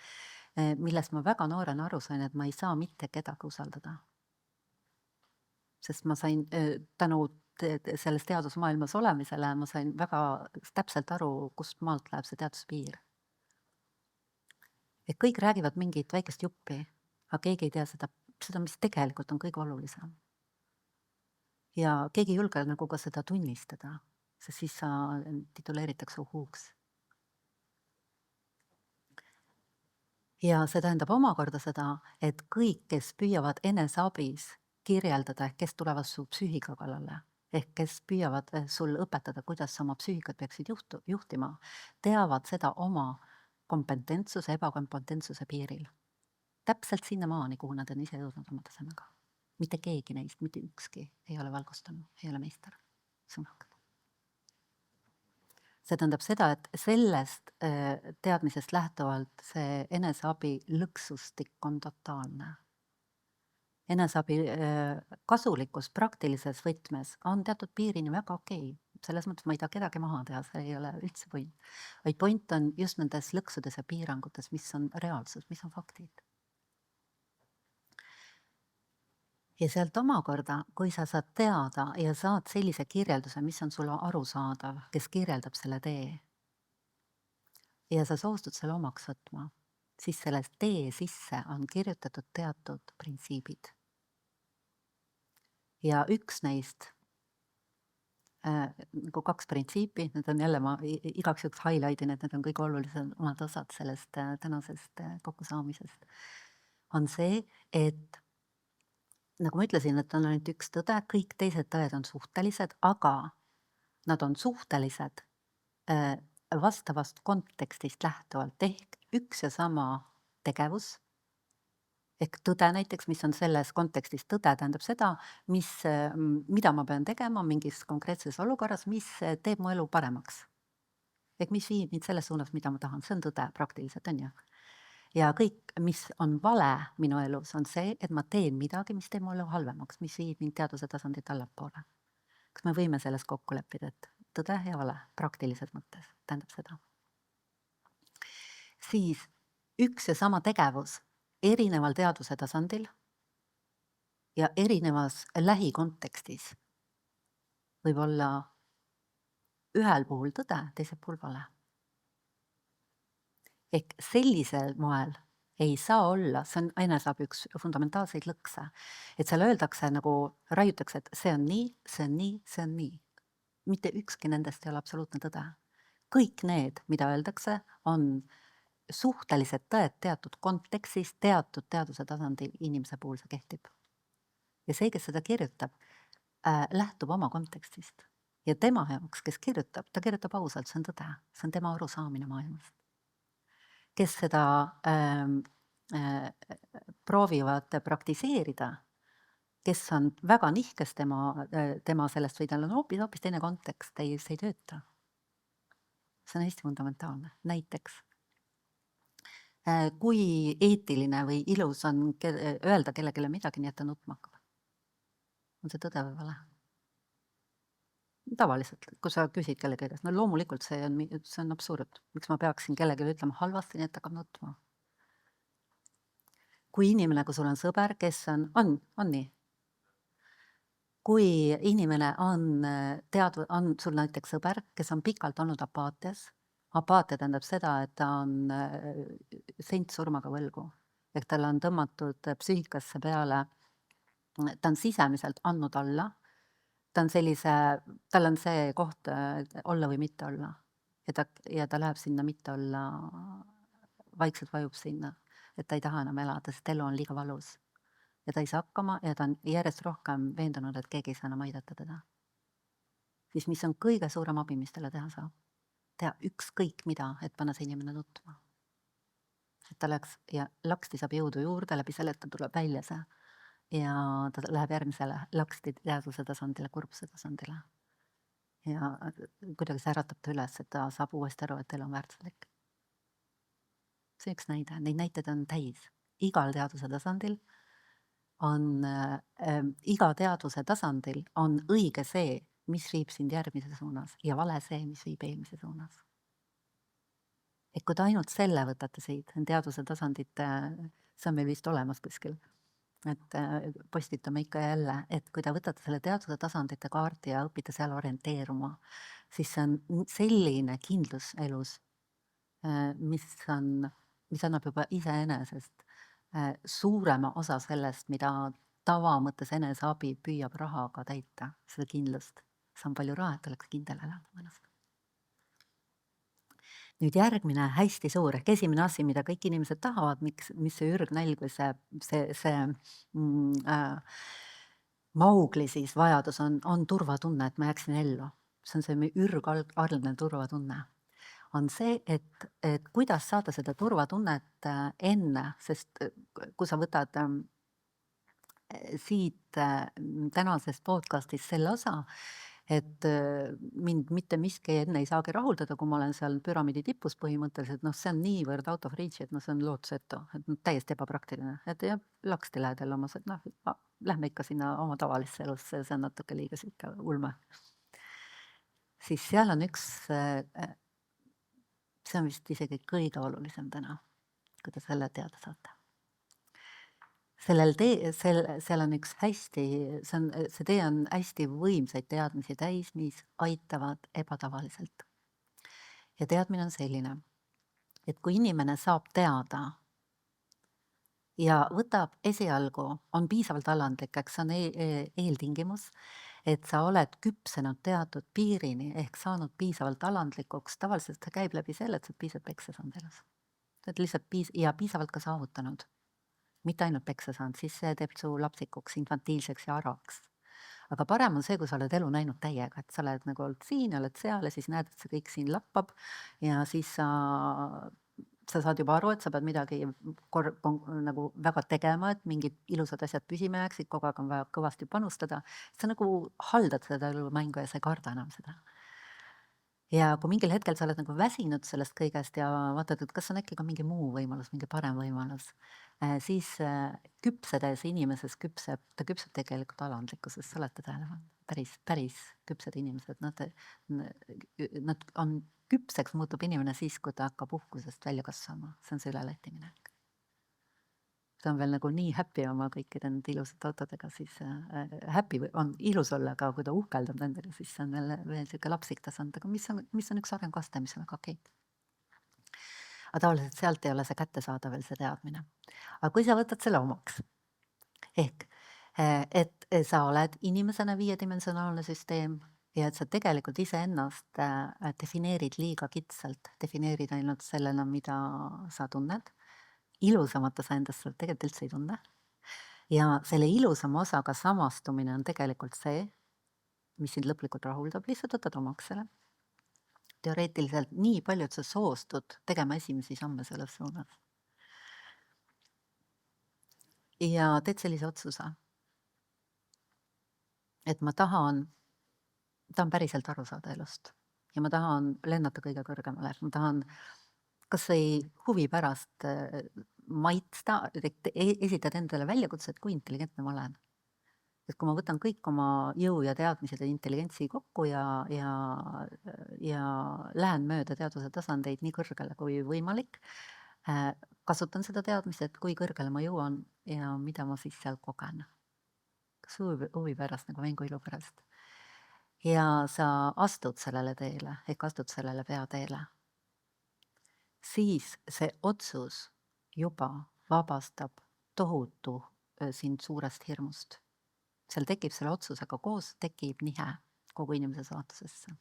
millest ma väga noorena aru sain, et ma ei saa mitte kedagi usaldada. Sest ma sain tänu selles teadusmaailmas olemisele, ma sain väga täpselt aru, kust maalt läheb see teaduspiir. Et kõik räägivad mingit väikest juppi, aga keegi ei tea seda, mis tegelikult on kõige olulisem. Ja keegi ei julge nagu ka seda tunnistada, sest siis sa tituleeritakse uhuuks. Ja see tähendab omakorda seda, et kõik, kes püüavad eneseabis kirjeldada, ehk kes tulevad su psüühika kallale, ehk kes püüavad sul õpetada, kuidas sa oma psüühikat peaksid juhtima, teavad seda oma kompetentsuse, ebakompetentsuse piiril. Täpselt sinnamaani, kuhu nad on ise jõudnud oma tasemega. Mitte keegi neist, mitte ükski ei ole valgustanud, ei ole meister. Sõnakad. See tähendab seda, et sellest teadmisest lähtuvalt see eneseabi lõksustik on totaalne. Eneseabi kasulikkus praktilises võtmes on teatud piirini väga okei. selles mõttes ma ei taha kedagi maha teha, see ei ole üldse point. Vaid point on just nendes lõksudes ja piirangutes, mis on reaalsus, mis on faktid. Ja sealt omakorda, kui sa saad teada ja saad sellise kirjelduse, mis on sulle arusaadav, kes kirjeldab selle tee, ja sa soostud selle omaks võtma, siis selles tee sisse on kirjutatud teatud printsiibid. Ja üks neist, nagu 2 printsiipi, need on jälle, ma igaks juhuks highlightin, et need on kõige olulisemad osad sellest tänasest kokkusaamisest, on see, et nagu ma ütlesin, et on ainult üks tõde, kõik teised tõed on suhtelised, aga nad on suhtelised vastavast kontekstist lähtuvalt, ehk üks ja sama tegevus, ehk tõde näiteks, mis on selles kontekstis tõde, tähendab seda, mida ma pean tegema mingis konkreetses olukorras, mis teeb mu elu paremaks. Ehk mis viib mind selles suunas, mida ma tahan, see on tõde praktiliselt, on ju. Ja kõik, mis on vale minu elus, on see, et ma teen midagi, mis teeb mu elu halvemaks, mis viib mind teaduse tasandit allapoole. Kas me võime selles kokku leppida, et tõde ja vale praktilises mõttes tähendab seda? Siis üks ja sama tegevus erineval teaduse tasandil ja erinevas lähikontekstis võib olla ühel puhul tõde, teisel puhul vale. Ehk sellisel moel ei saa olla, see on eneseabi üks fundamentaalseid lõkse, et seal öeldakse nagu, raiutakse, et see on nii, see on nii, see on nii. Mitte ükski nendest ei ole absoluutne tõde. Kõik need, mida öeldakse, on suhtelised tõed teatud kontekstis, teatud teaduse tasandil inimese puhul see kehtib. Ja see, kes seda kirjutab, lähtub oma kontekstist. Ja tema jaoks, kes kirjutab, ta kirjutab ausalt, see on tõde, see on tema arusaamine maailmast. Kes seda proovivad praktiseerida, kes on väga nihkes tema sellest või tal on hoopis teine kontekst, see ei tööta. See on hästi fundamentaalne. Näiteks, kui eetiline või ilus on öelda kellelegi midagi, nii et ta nutma hakkab. On see tõde või vale? Tavaliselt, kui sa küsid kellegi käest, no loomulikult see on absurd. Miks ma peaksin kellelegi ütlema halvasti, nii et hakkab nutma? Kui inimene, kui sul on sõber, kes on nii. Kui inimene on sul näiteks sõber, kes on pikalt olnud apaatias, apaatia tähendab seda, et ta on sent surmaga võlgu, ehk tal on tõmmatud psüühikasse peale, ta on sisemiselt andnud alla, tal on see koht olla või mitte olla ja ta läheb sinna mitte olla, vaikselt vajub sinna, et ta ei taha enam elada, sest elu on liiga valus ja ta ei saa hakkama ja ta on järjest rohkem veendunud, et keegi ei saa enam aidata teda. Siis mis on kõige suurem abi, mis talle teha saab? Teha ükskõik mida, et panna see inimene nutma. Et ta läks ja laksti saab jõudu juurde, läbi selle, et ta tuleb välja see ja ta läheb järgmisele laksti teadvuse tasandile, kurbuse tasandile. Ja kuidagi see äratab ta üles, et ta saab uuesti aru, et elu on väärtuslik. See üks näide, neid näiteid on täis. Igal teaduse tasandil on õige see, mis viib sind järgmise suunas ja vale see, mis viib eelmise suunas. Et kui te ainult selle võtate siit, teaduse tasandit, see on meil vist olemas kuskil, et postitame ikka jälle, et kui te võtate selle teaduse tasandite kaarti ja õpite seal orienteeruma, siis see on selline kindlus elus, mis annab juba iseenesest suurema osa sellest, mida tavamõttes eneseabi püüab rahaga täita, seda kindlust. See on palju raha, et oleks kindel elada mõnest. Nüüd järgmine hästi suur, ehk esimene asi, mida kõik inimesed tahavad, mis see ürgnälg või see Maugli siis vajadus on turvatunne, et ma jääksin ellu. See on see ürgalgne turvatunne. On see, et kuidas saada seda turvatunnet enne, sest kui sa võtad siit tänasest podcastist selle osa, et mind mitte miski enne ei saagi rahuldada, kui ma olen seal püramiidi tipus põhimõtteliselt, see on niivõrd out of reach, et see on lootusetu, et täiesti ebapraktiline, et laksti lähed jälle oma, lähme ikka sinna oma tavalisse elusse ja see on natuke liiga siuke ulme. siis seal on üks, see on vist isegi kõige olulisem täna, kui te selle teada saate. Seal on üks hästi, see tee on hästi võimsaid teadmisi täis, mis aitavad ebatavaliselt. Ja teadmine on selline, et kui inimene saab teada ja võtab esialgu, on piisavalt alandlik, eks see on eeltingimus, et sa oled küpsenud teatud piirini ehk saanud piisavalt alandlikuks, tavaliselt see käib läbi selle, et sa oled piisavalt peksa saanud elus. Sa oled lihtsalt piisavalt ka saavutanud. Mitte ainult peksa saanud, siis see teeb su lapsikuks, infantiilseks ja arvaks. Aga parem on see, kui sa oled elu näinud täiega, et sa oled nagu olnud siin ja oled seal ja siis näed, et see kõik siin lappab ja siis sa saad juba aru, et sa pead midagi nagu väga tegema, et mingid ilusad asjad püsima jääksid, kogu aeg on vaja kõvasti panustada. Sa nagu haldad seda elumängu ja sa ei karda enam seda. Ja kui mingil hetkel sa oled nagu väsinud sellest kõigest ja vaatad, et kas on äkki ka mingi muu võimalus, mingi parem võimalus, siis küpsedes inimeses ta küpseb tegelikult alandlikkuses, sa olete tähele pannud, päris küpsed inimesed, nad on küpseks muutub inimene siis, kui ta hakkab uhkusest välja kasvama, see on see üleleti minek. Ta on veel nagu nii happy oma kõikide nende ilusate autodega, siis happy on ilus olla, aga kui ta uhkeldab nendega, siis see on veel siuke lapsik tasand, aga mis on üks arenguaste, mis on väga okei. Aga tavaliselt sealt ei ole see kättesaadav veel see teadmine. Aga kui sa võtad selle omaks, ehk et sa oled inimesena viiedimensionaalne süsteem ja et sa tegelikult iseennast defineerid liiga kitsalt, defineerid ainult sellena, mida sa tunned, ilusamat osa endast sa tegelikult üldse ei tunne. Ja selle ilusama osaga samastumine on tegelikult see, mis sind lõplikult rahuldab, lihtsalt võtad omaks selle. Teoreetiliselt nii palju, et sa soostud tegema esimesi samme selles suunas. Ja teed sellise otsuse, et ma tahan päriselt aru saada elust ja ma tahan lennata kõige kõrgemale, ma tahan kas või huvi pärast maitsta, esitada endale väljakutset, kui intelligentne ma olen. Et kui ma võtan kõik oma jõu ja teadmised ja intelligentsi kokku ja lähen mööda teadvuse tasandeid nii kõrgele kui võimalik, kasutan seda teadmist, et kui kõrgele ma jõuan ja mida ma siis seal kogen. Kas huvi pärast nagu mänguilu pärast. Ja sa astud sellele teele ehk astud sellele peateele, siis see otsus juba vabastab tohutu sind suurest hirmust. Seal tekib selle otsusega koos, tekib nihe kogu inimese saatusesse.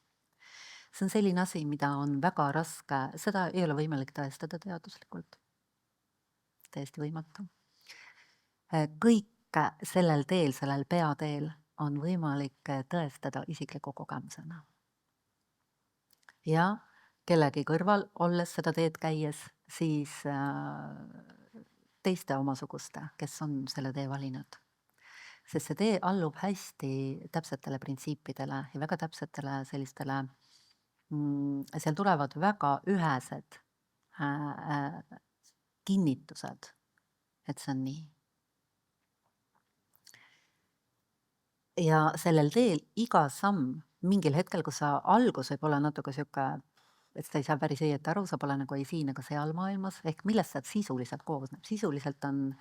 See on selline asi, mida on väga raske, seda ei ole võimalik tõestada teaduslikult. Täiesti võimatu. Kõik sellel teel, sellel peateel on võimalik tõestada isikliku kogemusena. Ja kellegi kõrval olles seda teed käies, siis teiste omasuguste, kes on selle tee valinud. Sest see tee allub hästi täpsetele printsiipidele ja väga täpsetele sellistele, seal tulevad väga ühesed kinnitused, et see on nii. Ja sellel teel iga samm mingil hetkel, kus sa algus võib olla natuke siuke, et sa ei saa päris õieti aru, sa pole nagu ei siin ega seal maailmas, ehk millest see sisuliselt koosneb. Sisuliselt on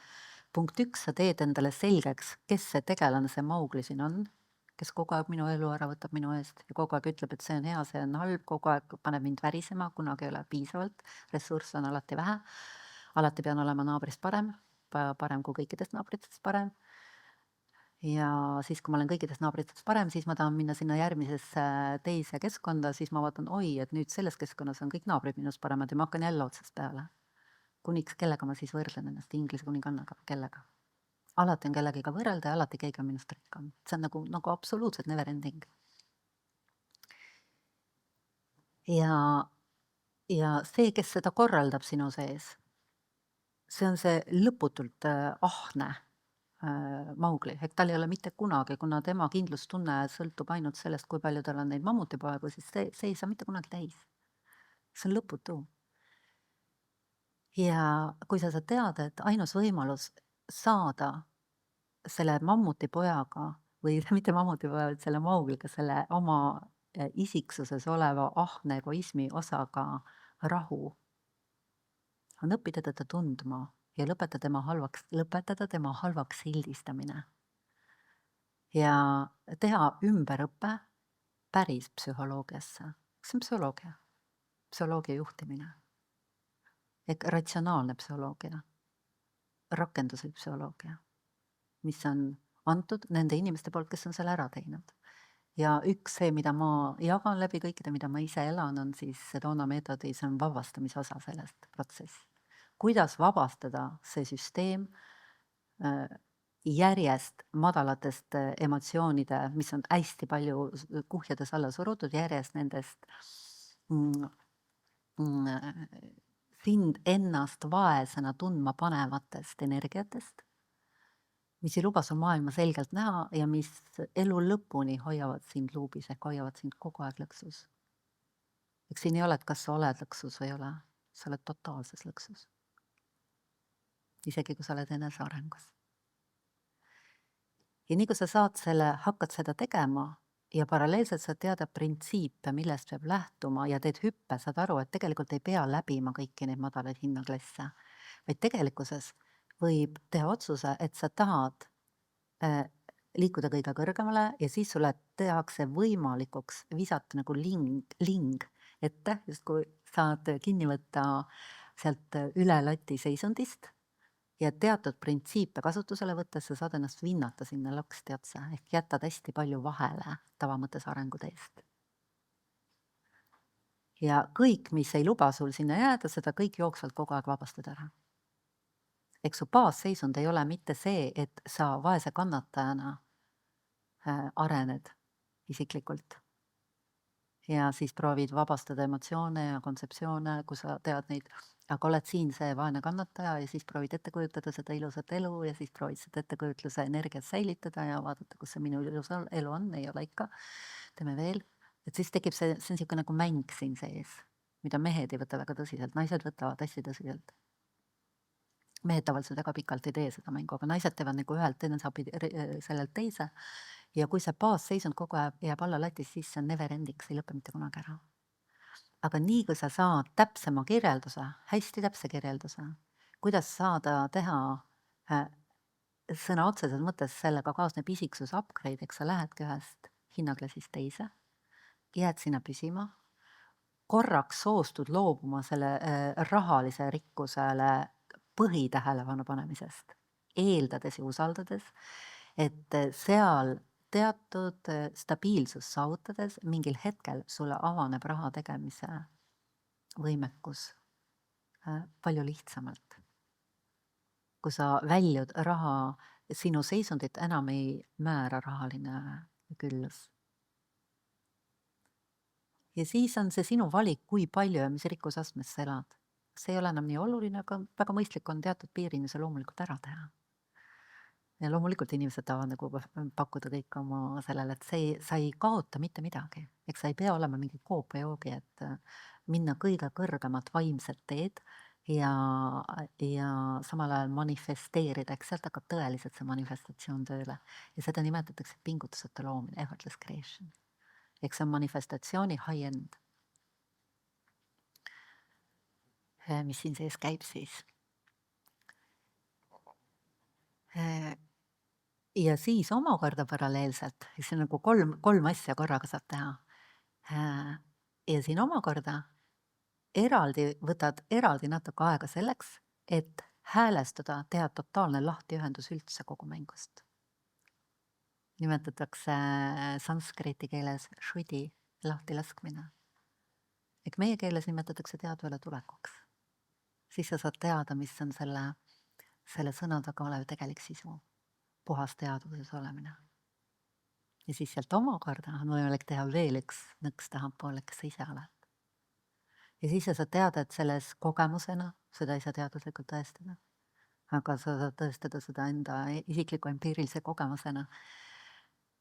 punkt 1, sa teed endale selgeks, kes see tegelane, see Maugli siin on, kes kogu aeg minu elu ära võtab minu eest ja kogu aeg ütleb, et see on hea, see on halb, kogu aeg paneb mind värisema, kunagi ei ole piisavalt, ressursse on alati vähe, alati pean olema naabrist parem kui kõikidest naabritest parem. Ja siis, kui ma olen kõikidest naabritest parem, siis ma tahan minna sinna järgmisesse teise keskkonda, siis ma vaatan, et nüüd selles keskkonnas on kõik naabrid minust paremad ja ma hakkan jälle otsast peale. Kuniks kellega ma siis võrdlen ennast, Inglise kuningannaga, kellega? Alati on kellegiga võrrelda ja alati keegi on minust rikkam. See on nagu absoluutselt never ending. Ja see, kes seda korraldab sinu sees, see on see lõputult ahne Maugli, ehk tal ei ole mitte kunagi, kuna tema kindlustunne sõltub ainult sellest, kui palju tal on neid mammutipoegu, siis see ei saa mitte kunagi täis. See on lõputu. Ja kui sa saad teada, et ainus võimalus saada selle mammutipojaga või mitte mammutipoja, vaid selle Maugliga, selle oma isiksuses oleva ahne egoismi osaga rahu on õppida teda tundma ja lõpetada tema halvaks sildistamine. Ja teha ümberõpe päris psühholoogiasse. Kas see on psühholoogia? Psühholoogia juhtimine. Ehk ratsionaalne psühholoogia. Rakenduslik psühholoogia, mis on antud nende inimeste poolt, kes on selle ära teinud. Ja üks see, mida ma jagan läbi kõikide, mida ma ise elan, on siis Sedona meetodi, see on vabastamise osa sellest protsessi. Kuidas vabastada see süsteem järjest madalatest emotsioonide, mis on hästi palju kuhjades alla surutud, järjest nendest sind ennast vaesena tundma panevatest energiatest, mis ei luba sul maailma selgelt näha ja mis elu lõpuni hoiavad sind luubis ehk hoiavad sind kogu aeg lõksus. Eks siin ei ole, et kas sa oled lõksus või ei ole, sa oled totaalses lõksus. Isegi kui sa oled enesearengus. Ja nii kui sa hakkad seda tegema ja paralleelselt sa teada printsiipe, millest peab lähtuma ja teed hüppe, saad aru, et tegelikult ei pea läbima kõiki neid madalaid hinnaklasse, vaid tegelikkuses võib teha otsuse, et sa tahad liikuda kõige kõrgemale ja siis sulle tehakse võimalikuks visata nagu ling ette, just kui saad kinni võtta sealt üle lati seisundist ja teatud printsiipe kasutusele võttes sa saad ennast vinnata sinna laksti otsa ehk jätad hästi palju vahele tavamõttes arengude eest. Ja kõik, mis ei luba sul sinna jääda, seda kõik jooksvalt kogu aeg vabastada ära. Eks su baasseisund ei ole mitte see, et sa vaese kannatajana arened isiklikult. Ja siis proovid vabastada emotsioone ja kontseptsioone, kui sa tead neid, aga oled siin see vaene kannataja ja siis proovid ette kujutada seda ilusat elu ja siis proovid seda ettekujutluse energiat säilitada ja vaadata, kus see minu ilus elu on, ei ole ikka. Teeme veel. Et siis tekib see on niisugune nagu mäng siin sees, mida mehed ei võta väga tõsiselt, naised võtavad hästi tõsiselt. Mehed tavaliselt väga pikalt ei tee seda mängu, aga naised teevad nagu ühelt sellelt teise ja kui see baasseisund kogu aeg jääb alla latis, siis see on never ending, see ei lõpe mitte kunagi ära. Aga nii kui sa saad täpsema kirjelduse, hästi täpse kirjelduse, kuidas saada teha sõna otseses mõttes sellega kaasneb isiksus upgrade, eks sa lähedki ühest hinnaklassist teise, jääd sinna püsima, korraks soostud loobuma selle rahalise rikkusele põhitähelepanu panemisest, eeldades ja usaldades, et seal teatud stabiilsus saavutades mingil hetkel sulle avaneb raha tegemise võimekus palju lihtsamalt. Kui sa väljud raha, sinu seisundit enam ei määra rahaline küllus. Ja siis on see sinu valik, kui palju ja mis rikkusastmes sa elad. See ei ole enam nii oluline, aga väga mõistlik on teatud piirini see loomulikult ära teha. Ja loomulikult inimesed tahavad nagu pakkuda kõik oma sellele, et sa ei kaota mitte midagi. Eks sa ei pea olema mingi koopiajoogi, et minna kõige kõrgemat vaimset teed ja samal ajal manifesteerida, eks sealt hakkab tõeliselt see manifestatsioon tööle. Ja seda nimetatakse pingutusete loomine, effortless creation. Eks see on manifestatsiooni high-end, mis siin sees käib siis. Ja siis omakorda paralleelselt, see on nagu kolm asja korraga saab teha. Ja siin omakorda võtad eraldi natuke aega selleks, et häälestada, teha totaalne lahtiühendus üldse kogu mängust. Nimetatakse sanskriti keeles šudi lahtilaskmine. Ehk meie keeles nimetatakse teadvale tulekuks. Siis sa saad teada, mis on selle sõna taga olev tegelik sisu, puhas teadvuses olemine. Ja siis sealt omakorda on võimalik teha veel üks nõks tahapoole, kes sa ise oled. Ja siis sa saad teada, et selles kogemusena, seda ei saa teaduslikult tõestada, aga sa saad tõestada seda enda isikliku empiirilise kogemusena.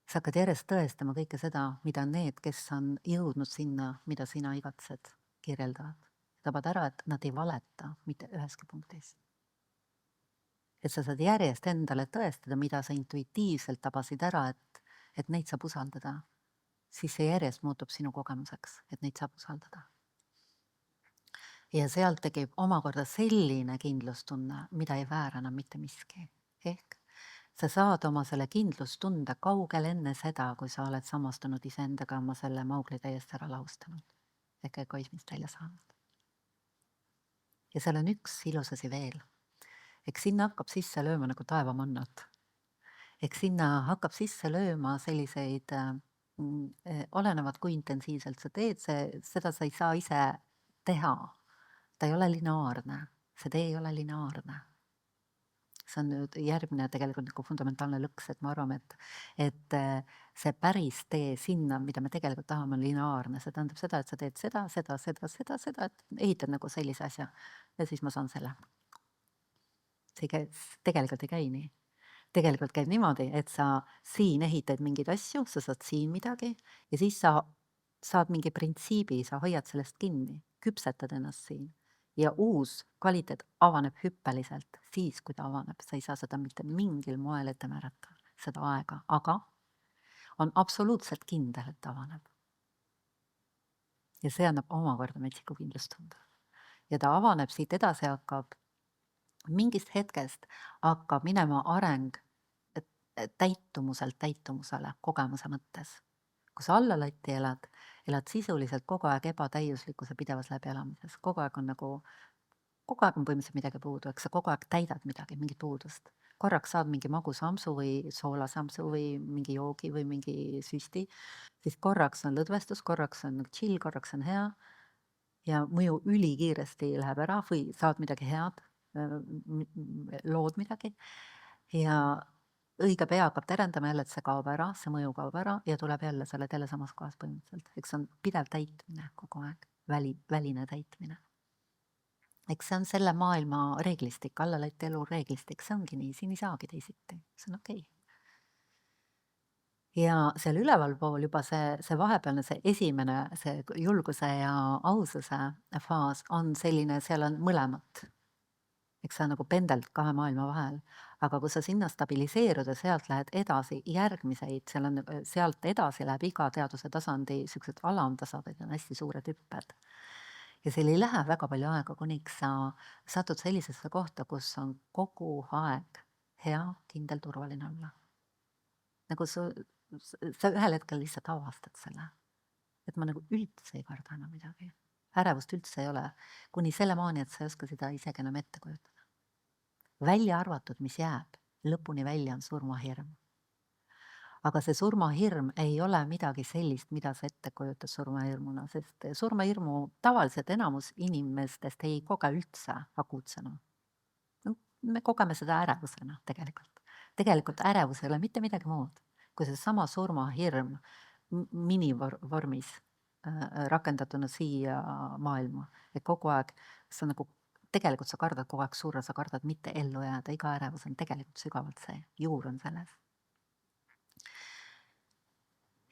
Sa hakkad järjest tõestama kõike seda, mida need, kes on jõudnud sinna, mida sina igatsed, kirjeldavad. Tabad ära, et nad ei valeta mitte üheski punktis. Et sa saad järjest endale tõestada, mida sa intuitiivselt tabasid ära, et neid saab usaldada. siis see järjest muutub sinu kogemuseks, et neid saab usaldada. Ja sealt tekib omakorda selline kindlustunne, mida ei väära enam mitte miski. Ehk sa saad oma selle kindlustunde kaugel enne seda, kui sa oled samastunud iseendaga, oma selle Maugli täiesti ära lahustanud. Ehk egoismist välja saanud. Ja seal on üks ilus asi veel. Ehk sinna hakkab sisse lööma nagu taevamannad. Ehk sinna hakkab sisse lööma selliseid, olenevad kui intensiivselt sa teed, seda sa ei saa ise teha. Ta ei ole lineaarne, see tee ei ole lineaarne. See on nüüd järgmine tegelikult nagu fundamentaalne lõks, et ma arvan, et see päris tee sinna, mida me tegelikult tahame, on lineaarne. See tähendab seda, et sa teed seda, et ehitad nagu sellise asja ja siis ma saan selle. See tegelikult ei käi nii. Tegelikult käib niimoodi, et sa siin ehitad mingeid asju, sa saad siin midagi ja siis sa saad mingi printsiibi, sa hoiad sellest kinni, küpsetad ennast siin. Ja uus kvaliteet avaneb hüppeliselt siis, kui ta avaneb. Sa ei saa seda mitte mingil moel ette määrata, seda aega, aga on absoluutselt kindel, et ta avaneb. Ja see annab omakorda metsiku kindlustunde. Ja ta avaneb siit edasi, hakkab mingist hetkest hakkab minema areng täitumuselt täitumusele kogemuse mõttes. Kui sa alla latti elad sisuliselt kogu aeg ebatäiuslikkuse pidevas läbielamises. Kogu aeg on põhimõtteliselt midagi puudu, eks sa kogu aeg täidad midagi, mingit puudust. Korraks saad mingi magusampsu või soolasampsu või mingi joogi või mingi süsti, siis korraks on lõdvestus, korraks on chill, korraks on hea ja mõju ülikiiresti läheb ära või saad midagi head, lood midagi ja õige pea hakkab terendama jälle, et see kaob ära, see mõju kaob ära ja tuleb jälle, sa oled jälle samas kohas põhimõtteliselt. Eks see on pidev täitmine kogu aeg, väline täitmine. Eks see on selle maailma reeglistik, allalatti elu reeglistik, see ongi nii, siin ei saagi teisiti, see on okei. Ja seal ülevalpool juba see vahepealne, see esimene, see julguse ja aususe faas on selline, seal on mõlemat. Eks sa nagu pendeld kahe maailma vahel, aga kui sa sinna stabiliseerud ja sealt lähed edasi järgmiseid, sealt edasi läheb iga teaduse tasandi sellised alamtasandid on hästi suured hüpped. Ja seal ei lähe väga palju aega, kuniks sa satud sellisesse kohta, kus on kogu aeg hea, kindel, turvaline olla. Nagu sa ühel hetkel lihtsalt avastad selle, et ma nagu üldse ei karda enam midagi. Ärevust üldse ei ole, kuni selle maani, et sa ei oska seda isegi enam ette kujutada. Välja arvatud, mis jääb, lõpuni välja on surmahirm. Aga see surmahirm ei ole midagi sellist, mida sa ette kujutad surmahirmuna, sest surmahirmu tavaliselt enamus inimestest ei koge üldse akuutsena. Me kogeme seda ärevusena tegelikult. Tegelikult ärevus ei ole mitte midagi muud, kui see sama surmahirm minivormis rakendatuna siia maailma. Et kogu aeg sa nagu tegelikult sa kardad kogu aeg surra, sa kardad mitte ellu jääda, iga ärevus on tegelikult sügavalt see, juur on selles.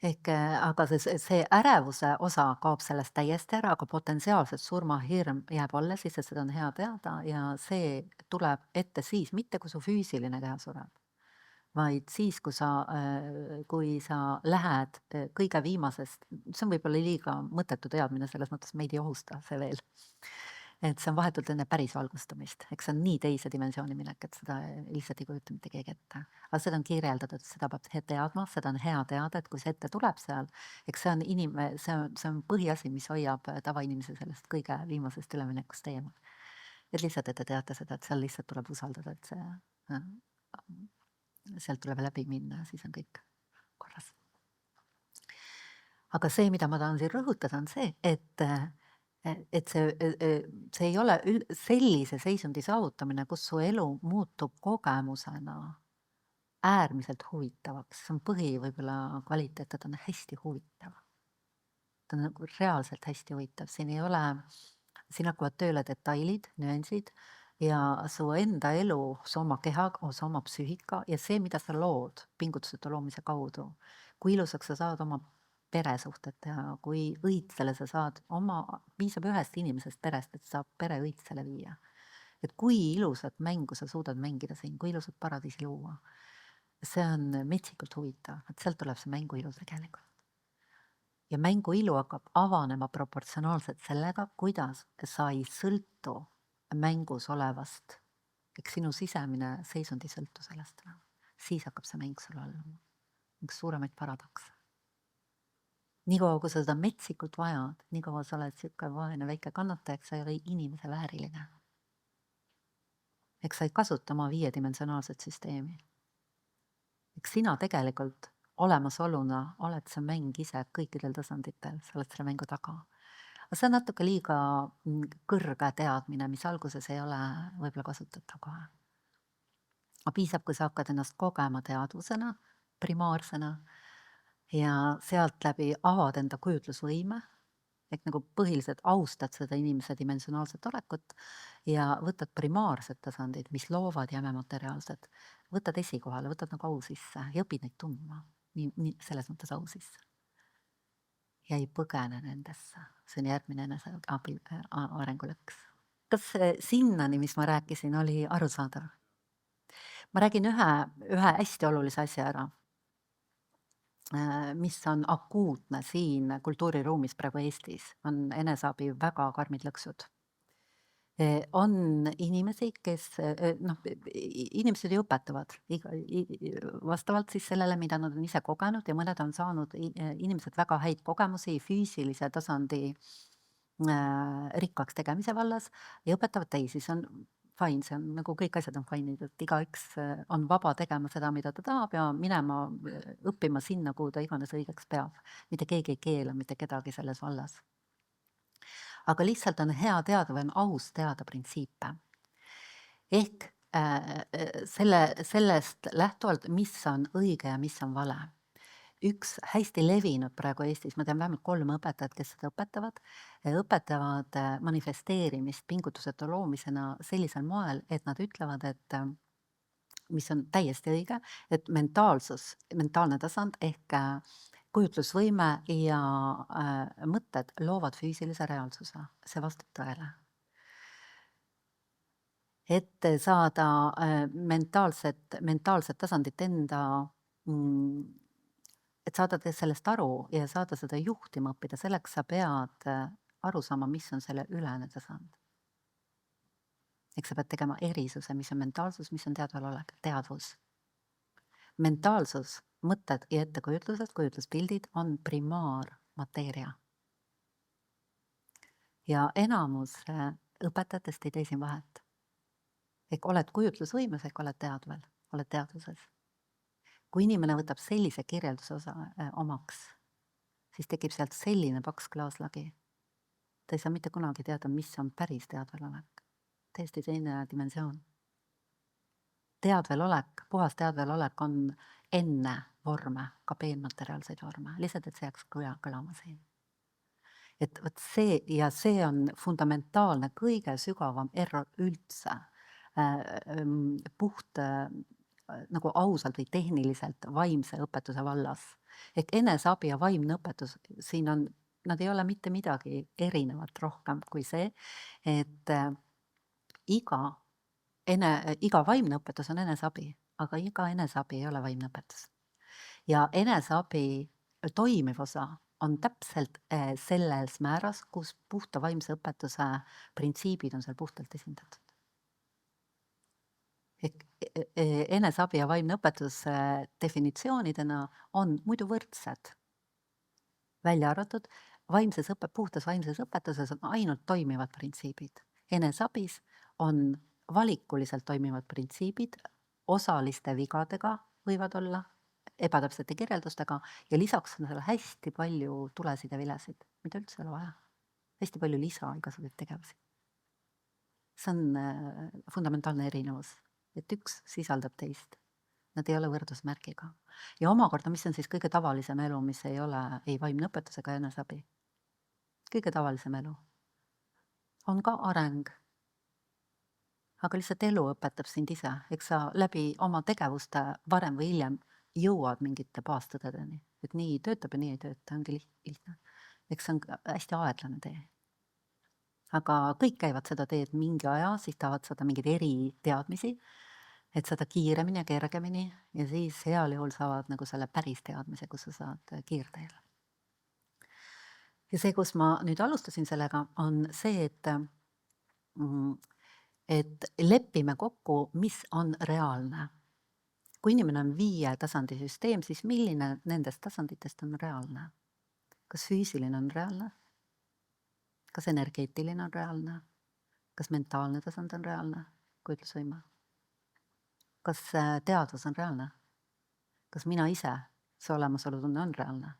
Aga see ärevuse osa kaob sellest täiesti ära, aga potentsiaalselt surmahirm jääb alles, siis et seda on hea teada ja see tuleb ette siis, mitte kui su füüsiline keha sureb, vaid siis, kui sa lähed kõige viimasest, see on võib-olla liiga mõttetu teadmine, selles mõttes meid ei ohusta see veel. Et see on vahetult enne päris valgustumist, eks see on nii teise dimensiooni minek, et seda lihtsalt ei kujuta mitte keegi ette. Aga seda on kirjeldatud, seda peab teadma, seda on hea teada, et kui see ette tuleb seal, eks see on põhiasi, mis hoiab tavainimese sellest kõige viimasest üleminekust eemal. Et lihtsalt, et te teate seda, et seal lihtsalt tuleb usaldada, et sealt tuleb läbi minna ja siis on kõik korras. Aga see, mida ma tahan siin rõhutada, on see, et see ei ole sellise seisundi saavutamine, kus su elu muutub kogemusena äärmiselt huvitavaks. See on võib-olla kvaliteet, et on hästi huvitav. Ta on nagu reaalselt hästi huvitav. Siin hakkavad tööle detailid, nüansid ja su enda elu, su oma keha, su oma psüühika ja see, mida sa lood pingutuseta loomise kaudu. Kui ilusaks sa saad oma peresuhted teha, kui õitsele sa saad piisab ühest inimesest perest, et saab pere õitsele viia. Et kui ilusat mängu sa suudad mängida siin, kui ilusat paradiisi luua. See on metsikult huvitav, et sealt tuleb see mängu ilu tegelikult. ja mängu ilu hakkab avanema proportsionaalselt sellega, kuidas sa ei sõltu mängus olevast, ehk sinu sisemine seisund ei sõltu sellest enam. Siis hakkab see mäng sulle alluma. Üks suuremaid paradokse. Nii kaua, kui sa seda metsikult vajad, nii kaua sa oled siuke vaene väike kannataja, sa ei ole inimese vääriline. Eks sa ei kasuta oma 5-dimensionaalset süsteemi. Eks sina tegelikult olemasoluna oled see mäng ise kõikidel tasanditel, sa oled selle mängu taga. Aga see on natuke liiga kõrge teadmine, mis alguses ei ole võib-olla kasutatav kohe. Aga piisab, kui sa hakkad ennast kogema teadvusena, primaarsena ja sealt läbi avad enda kujutlusvõime, ehk nagu põhiliselt austad seda inimese dimensionaalset olekut ja võtad primaarsed tasandid, mis loovad jämemateriaalsed, võtad esikohale, võtad nagu au sisse ja õpid neid tundma, nii selles mõttes au sisse. Ja ei põgene nendesse, see on järgmine eneseabi arengulõks. Kas sinnani, mis ma rääkisin, oli arusaadav? Ma räägin ühe hästi olulise asja ära, mis on akuutne siin kultuuriruumis praegu Eestis, on eneseabi väga karmid lõksud. On inimesi, kes, inimesed ju õpetavad vastavalt siis sellele, mida nad on ise kogenud ja mõned on saanud inimesed väga häid kogemusi füüsilise tasandi rikkaks tegemise vallas ja õpetavad teisi, see on fine, see on nagu kõik asjad on fine'id, et igaüks on vaba tegema seda, mida ta tahab ja minema õppima sinna, kuhu ta iganes õigeks peab. Mitte keegi ei keela mitte kedagi selles vallas. Aga lihtsalt on hea teada või on aus teada printsiipe. Ehk sellest lähtuvalt, mis on õige ja mis on vale. Üks hästi levinud praegu Eestis, ma tean vähemalt 3 õpetajat, kes seda õpetavad manifesteerimist pingutuseta loomisena sellisel moel, et nad ütlevad, et mis on täiesti õige, et mentaalne tasand ehk kujutlusvõime ja mõtted loovad füüsilise reaalsuse, see vastab tõele. Et saada mentaalset tasandit enda, et saada sellest aru ja saada seda juhtima õppida, selleks sa pead aru saama, mis on selle ülene tasand. Eks sa pead tegema erisuse, mis on mentaalsus, mis on teadvalolek, teadvus. Mentaalsus, mõtted ja ettekujutlused, kujutluspildid on primaarmateeria. Ja enamus õpetajatest ei tee siin vahet. Ehk oled kujutlusvõimes, ehk oled teadvel, oled teadvuses. Kui inimene võtab sellise kirjelduse omaks, siis tekib sealt selline paks klaaslagi. Ta ei saa mitte kunagi teada, mis on päris teadvelolek. Täiesti teine dimensioon. Teadvelolek, puhas teadvelolek on enne vorme, ka peenmateriaalseid vorme, lihtsalt, et see jääks kõlama siin. Et võt see on fundamentaalne, kõige sügavam error üldse, puht nagu ausalt või tehniliselt vaimse õpetuse vallas. Ehk eneseabi ja vaimne õpetus, siin on, nad ei ole mitte midagi erinevat rohkem kui see, et iga vaimne õpetus on eneseabi, aga iga eneseabi ei ole vaimne õpetus. Ja eneseabi toimiv osa on täpselt selles määras, kus puhta vaimse õpetuse printsiibid on seal puhtalt esindatud. Eneseabi ja vaimne õpetus definitsioonidena on muidu võrdsed. Välja arvatud, puhtas vaimses õpetuses on ainult toimivad printsiibid. Eneseabis on valikuliselt toimivad printsiibid, osaliste vigadega võivad olla, ebatäpsete kirjeldustega ja lisaks on seal hästi palju tulesid ja vilesid, mida üldse ei ole vaja. Hästi palju lisa igasuguseid tegevusi. See on fundamentaalne erinevus, et üks sisaldab teist. Nad ei ole võrdusmärgiga. Ja omakorda, mis on siis kõige tavalisem elu, mis ei ole ei vaimne õpetus ega eneseabi. Kõige tavalisem elu on ka areng. Aga lihtsalt elu õpetab sind ise, eks sa läbi oma tegevuste varem või hiljem jõuad mingite baastõdedeni, et nii töötab ja nii ei tööta, ongi lihtne. Eks see on hästi aeglane tee. Aga kõik käivad seda teed mingi aja, siis tahavad saada mingeid eriteadmisi, et saada kiiremini ja kergemini ja siis heal juhul saavad nagu selle päris teadmise, kus sa saad kiirteel. Ja see, kus ma nüüd alustasin sellega, on see, et lepime kokku, mis on reaalne. Kui inimene on 5 tasandi süsteem, siis milline nendest tasanditest on reaalne? Kas füüsiline on reaalne? Kas energeetiline on reaalne? Kas mentaalne tasand on reaalne? Kujutlusvõime? Kas teadvus on reaalne? Kas mina ise, see olemasolutunne on reaalne?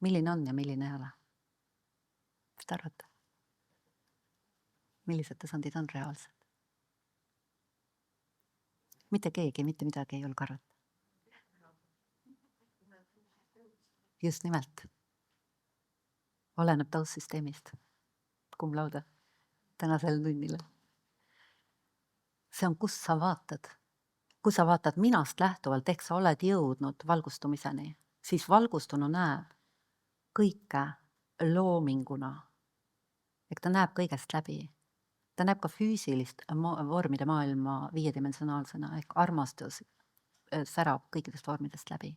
Milline on ja milline ei ole? Mis te arvate? Millised tasandid on reaalsed? Mitte keegi, mitte midagi ei julge arvata. Just nimelt. Oleneb taustsüsteemist. Cum laude tänasel tunnile. See on, kus sa vaatad. Kui sa vaatad minast lähtuvalt, ehk sa oled jõudnud valgustumiseni, siis valgustunu näeb kõike loominguna. Ehk ta näeb kõigest läbi. Ta näeb ka füüsilist vormide maailma 5-dimensionaalsena, ehk armastus särab kõikidest vormidest läbi.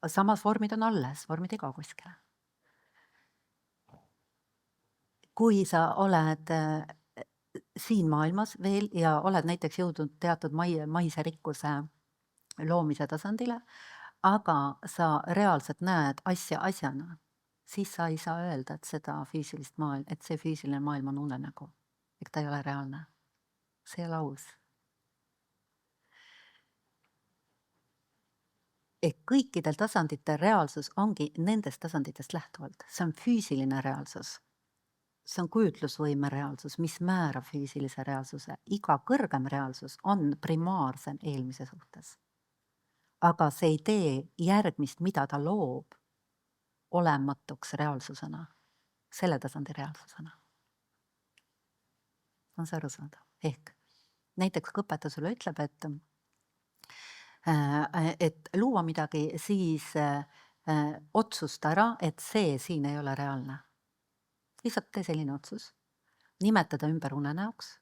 Samas vormid on alles, vormid ei kao kuskile. Kui sa oled siin maailmas veel ja oled näiteks jõudnud teatud maise rikkuse loomise tasandile, aga sa reaalselt näed asja asjana, siis sa ei saa öelda, et see füüsiline maailm on unenägu. Ehk ta ei ole reaalne. See ei ole aus. Ehk kõikidel tasandite reaalsus ongi nendest tasanditest lähtuvalt. See on füüsiline reaalsus. See on kujutlusvõime reaalsus, mis määrab füüsilise reaalsuse. Iga kõrgem reaalsus on primaarsem eelmise suhtes. Aga see ei tee järgmist, mida ta loob, olematuks reaalsusena. Selle tasandi reaalsusena. On see aru saada? Ehk näiteks kui õpetaja sulle ütleb, et luua midagi, siis otsusta ära, et see siin ei ole reaalne. Lihtsalt tee selline otsus. Nimetada ümber unenäoks.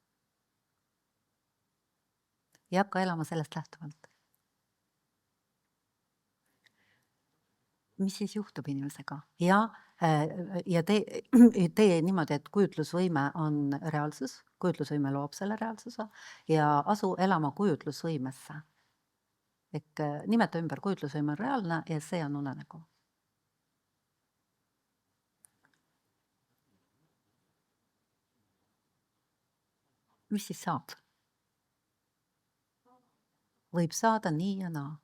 Ja hakka elama sellest lähtuvalt. Mis siis juhtub inimesega? Ja tee niimoodi, et kujutlusvõime on reaalsus. Kujutlusvõime loob selle reaalsuse ja asu elama kujutlusvõimesse. Ehk nimeta ümber kujutlusvõime on reaalne ja see on unenägu. Mis siis saab? Võib saada nii ja naa.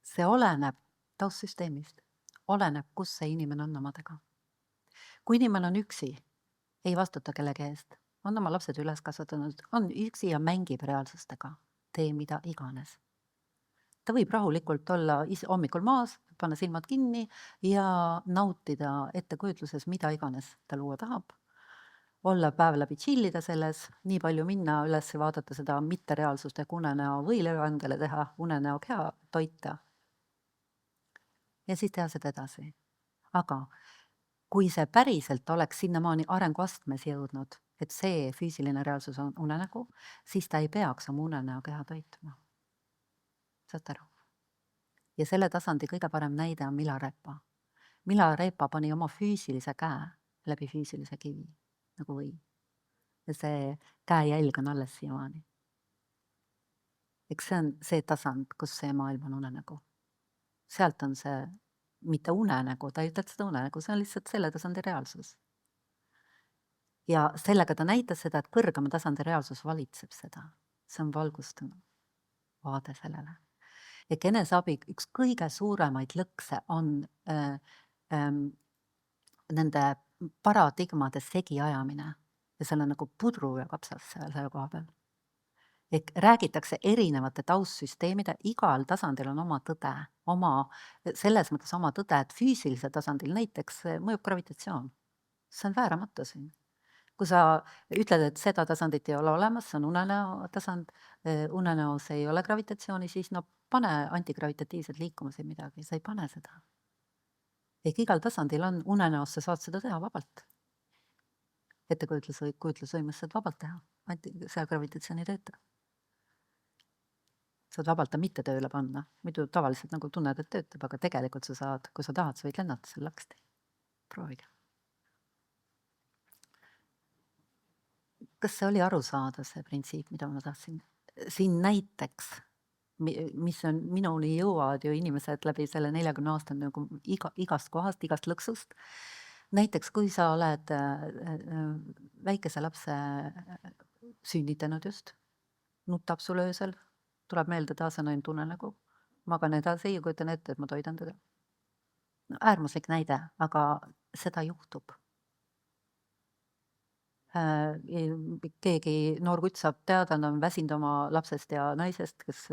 See oleneb taustsüsteemist. Oleneb, kus see inimene on omadega. Kui inimene on üksi, ei vastuta kellegi eest, on oma lapsed üles kasvatanud, on üksi ja mängib reaalsustega, tee mida iganes. Ta võib rahulikult olla hommikul maas, panna silmad kinni ja nautida ettekujutluses mida iganes ta luua tahab. Olla päev läbi chillida selles, nii palju minna üles ja vaadata seda mittereaalsust ehk unenäo võileivandele teha, unenäo keha toita. Ja siis teha seda edasi. Aga kui see päriselt oleks sinnamaani arenguastmes jõudnud, et see füüsiline reaalsus on unenägu, siis ta ei peaks oma unenäo keha toituma. Saad aru? Ja selle tasandi kõige parem näide on Milarepa. Milarepa pani oma füüsilise käe läbi füüsilise kivi, nagu või. Ja see käejälg on alles siiamaani. Eks see on see tasand, kus see maailm on unenägu. Sealt on see mitte unenägu, ta ei ütle seda unenägu, see on lihtsalt selle tasandi reaalsus. Ja sellega ta näitas seda, et kõrgema tasandi reaalsus valitseb seda. See on valgustunud vaade sellele. Ehk eneseabi üks kõige suuremaid lõkse on nende paradigmade segiajamine ja seal on nagu pudru ja kapsas selle koha peal. Ehk räägitakse erinevate taustsüsteemide, igal tasandil on oma tõde, selles mõttes oma tõde, et füüsilisel tasandil näiteks mõjub gravitatsioon. See on vääramatu siin. Kui sa ütled, et seda tasandit ei ole olemas, see on unenäo tasand, unenäos ei ole gravitatsiooni, siis no pane antigravitatiivselt liikumise midagi, sa ei pane seda. Ehk igal tasandil on unenäos, sa saad seda teha vabalt. Ettekujutlusvõimes saad vabalt teha, seal gravitatsiooni tööta. saad vabalt ta mitte tööle panna. Muidu tavaliselt nagu tunned, et töötab, aga tegelikult sa saad, kui sa tahad, sa võid lennata seal laksti. Proovige. Kas see oli aru saada, see printsiip, mida ma tahtsin? Siin näiteks, mis on, minuni jõuavad ju inimesed läbi selle 40 aastat nagu igast kohast, igast lõksust. Näiteks, kui sa oled väikese lapse sünnitanud just, nutab sul öösel, tuleb meelde taas on ainult unenägu, magan edasi ja kujutan ette, et ma toidan teda. No, äärmuslik näide, aga seda juhtub. Keegi noor kutt saab teada, nad on väsinud oma lapsest ja naisest, kes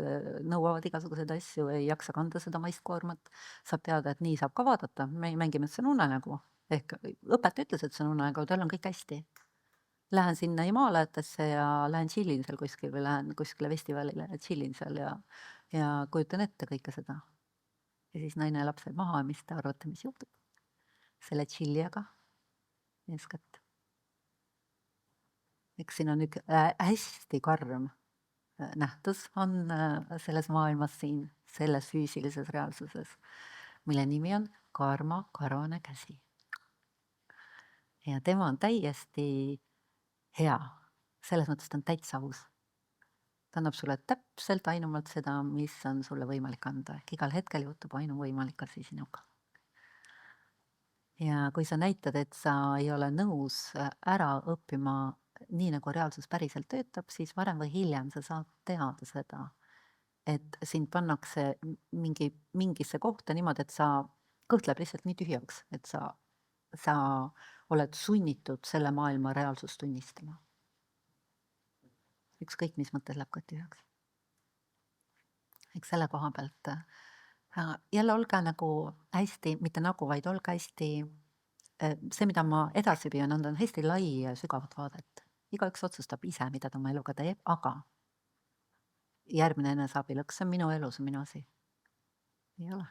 nõuavad igasuguseid asju, ei jaksa kanda seda maistkoormat, saab teada, et nii saab ka vaadata, me mängime, et see on unenägu. Ehk õpetaja ütles, et see on unenägu, tal on kõik hästi. Lähen sinna Himaalaatesse ja lähen chillin seal kuskil või lähen kuskile festivalile ja chillin seal ja kujutan ette kõike seda. Ja siis naine ja laps jääb maha, mis te arvate, mis juhtub? Selle chilliaga eeskätt. Eks siin on üks hästi karm nähtus on selles maailmas siin, selles füüsilises reaalsuses, mille nimi on karma karvane käsi. Ja tema on täiesti hea, selles mõttes ta on täitsa aus. Ta annab sulle täpselt ainumalt seda, mis on sulle võimalik anda, ehk igal hetkel juhtub ainuvõimalik asi sinuga. Ja kui sa näitad, et sa ei ole nõus ära õppima nii, nagu reaalsus päriselt töötab, siis varem või hiljem sa saad teada seda, et sind pannakse mingisse kohta niimoodi, et sa kõhtleb lihtsalt nii tühjaks, et sa oled sunnitud selle maailma reaalsust tunnistama. Ükskõik, mis mõttes läheb ka tühjaks. Eks selle koha pealt jälle olge nagu hästi, mitte nagu, vaid olge hästi, see, mida ma edasi püüan anda, on hästi lai ja sügavat vaadet. Igaüks otsustab ise, mida ta oma eluga teeb, aga järgmine eneseabilõks, see on minu elu, see on minu asi. Ei ole.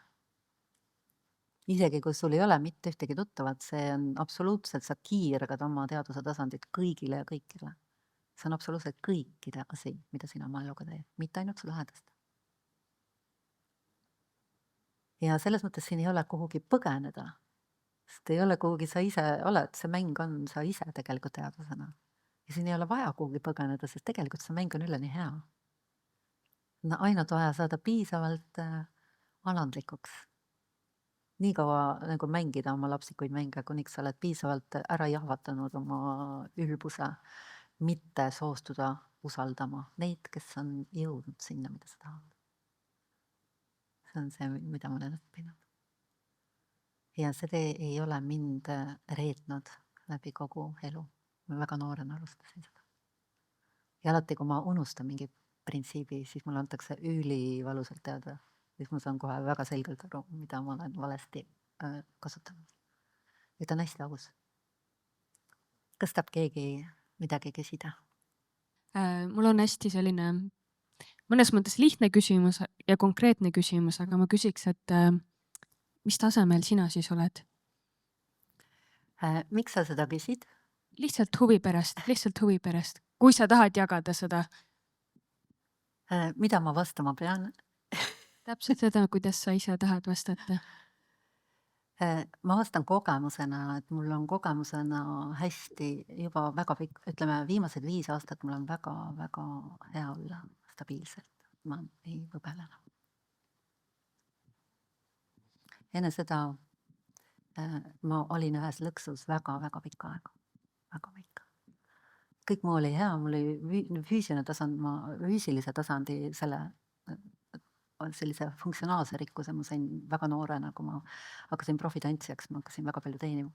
Isegi kui sul ei ole mitte ühtegi tuttavat, see on absoluutselt, sa kiirgad oma teaduse tasandit kõigile ja kõikile. See on absoluutselt kõikide asi, mida sina oma eluga teed, mitte ainult su lähedast. Ja selles mõttes siin ei ole kuhugi põgeneda, sest ei ole kuhugi sa ise oled, see mäng on sa ise tegelikult teadusena. Ja siin ei ole vaja kuhugi põgeneda, sest tegelikult see mäng on üleni hea. Ainult vaja saada piisavalt alandlikuks. Nii kaua nagu mängida oma lapsikuid mänge, kuniks sa oled piisavalt ära jahvatanud oma ülbuse, mitte soostuda usaldama neid, kes on jõudnud sinna, mida sa tahad. See on see, mida ma olen õppinud. Ja see ei ole mind reetnud läbi kogu elu. Ma väga noorena alustasin seda. Ja alati, kui ma unustan mingi printsiibi, siis mulle antakse ülivalusalt teada. Siis ma saan kohe väga selgelt aru, mida ma olen valesti kasutanud. Ja ta on hästi aus. Kas tahab keegi midagi küsida? Mul on hästi selline mõnes mõttes lihtne küsimus ja konkreetne küsimus, aga ma küsiks, et mis tasemel sina siis oled? Miks sa seda küsid? Lihtsalt huvi pärast. Kui sa tahad jagada seda? Mida ma vastama pean? Täpselt seda, kuidas sa ise tahad vastata. Ma vastan kogemusena, et mul on kogemusena hästi juba väga pikk, ütleme viimased 5 aastat mul on väga hea olla stabiilselt. Ma ei võbele. Enne seda ma olin ühes lõksus väga pikka aega. Väga pikka. Kõik muu oli hea, mul oli füüsilise tasandi sellise funktsionaalse rikkuse, ma sain väga noorena, kui ma hakkasin profitantsijaks, ma hakkasin väga palju teenima.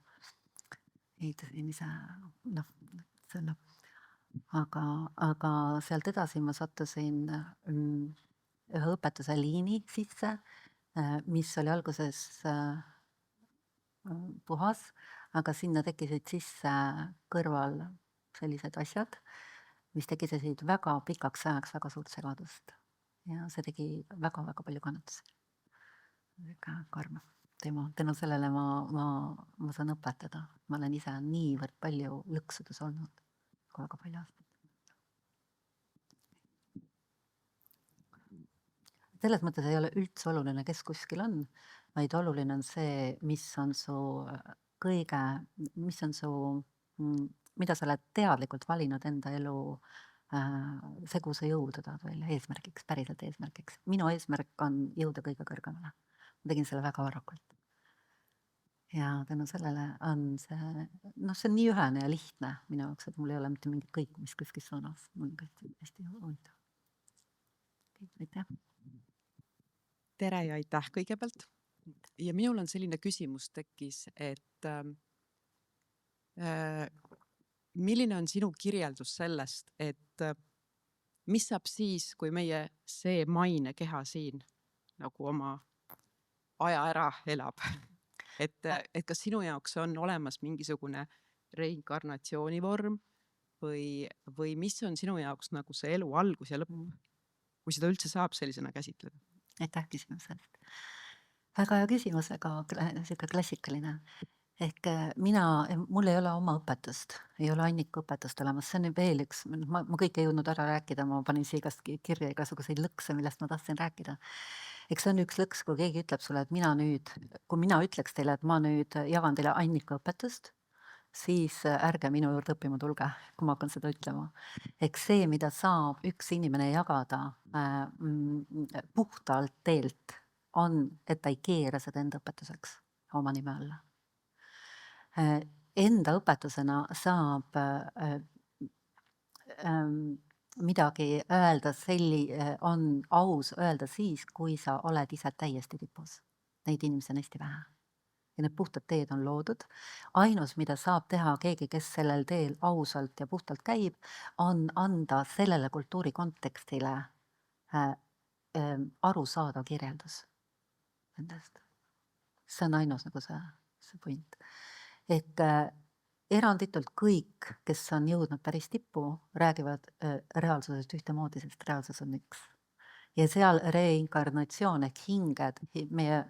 Ehitasin ise, selle. Aga sealt edasi ma sattusin ühe õpetuse liini sisse, mis oli alguses puhas, aga sinna tekkisid sisse kõrval sellised asjad, mis tekitasid väga pikaks ajaks väga suurt segadust. Ja see tegi väga palju kannatusi. Väga karm teema. Tänu sellele ma saan õpetada. Ma olen ise niivõrd palju lõksudes olnud. Väga palju aastat. selles mõttes ei ole üldse oluline, kes kuskil on, vaid oluline on see, mis on su kõige, mis on su, mida sa oled teadlikult valinud enda elu, see, kuhu sa jõuda tahad veel eesmärgiks, päriselt eesmärgiks. Minu eesmärk on jõuda kõige kõrgemale. Ma tegin selle väga varakult. Ja tänu sellele on see, see on nii ühene ja lihtne minu jaoks, et mul ei ole mitte mingit kõik, mis kuskil suunas. Mul on kõik hästi huvitav. Aitäh. Tere ja aitäh kõigepealt. Ja minul on selline küsimus tekkis, et milline on sinu kirjeldus sellest, et mis saab siis, kui meie see maine keha siin nagu oma aja ära elab? Et kas sinu jaoks on olemas mingisugune reinkarnatsioonivorm või mis on sinu jaoks nagu see elu algus ja lõpp, kui seda üldse saab sellisena käsitleda? Aitäh küsimusest. Väga hea küsimus, aga siuke klassikaline. Ehk mul ei ole oma õpetust, ei ole Annika õpetust olemas, see on veel üks, ma kõike ei jõudnud ära rääkida, ma panin siia kirja igasuguseid lõkse, millest ma tahtsin rääkida. Eks see on üks lõks, kui keegi ütleb sulle, et kui mina ütleks teile, et ma nüüd jagan teile Annika õpetust, siis ärge minu juurde õppima tulge, kui ma hakkan seda ütlema. Eks see, mida saab üks inimene jagada puhtalt teelt, on, et ta ei keera seda enda õpetuseks oma nime alla. Enda õpetusena saab midagi öelda, on aus öelda siis, kui sa oled ise täiesti tipus. Neid inimesi on hästi vähe. Ja need puhtad teed on loodud. Ainus, mida saab teha keegi, kes sellel teel ausalt ja puhtalt käib, on anda sellele kultuuri kontekstile arusaadav kirjeldus nendest. See on ainus nagu see point. Et eranditult kõik, kes on jõudnud päris tippu, räägivad reaalsusest ühtemoodi, sest reaalsus on üks. Ja seal reinkarnatsioon ehk hinged, meie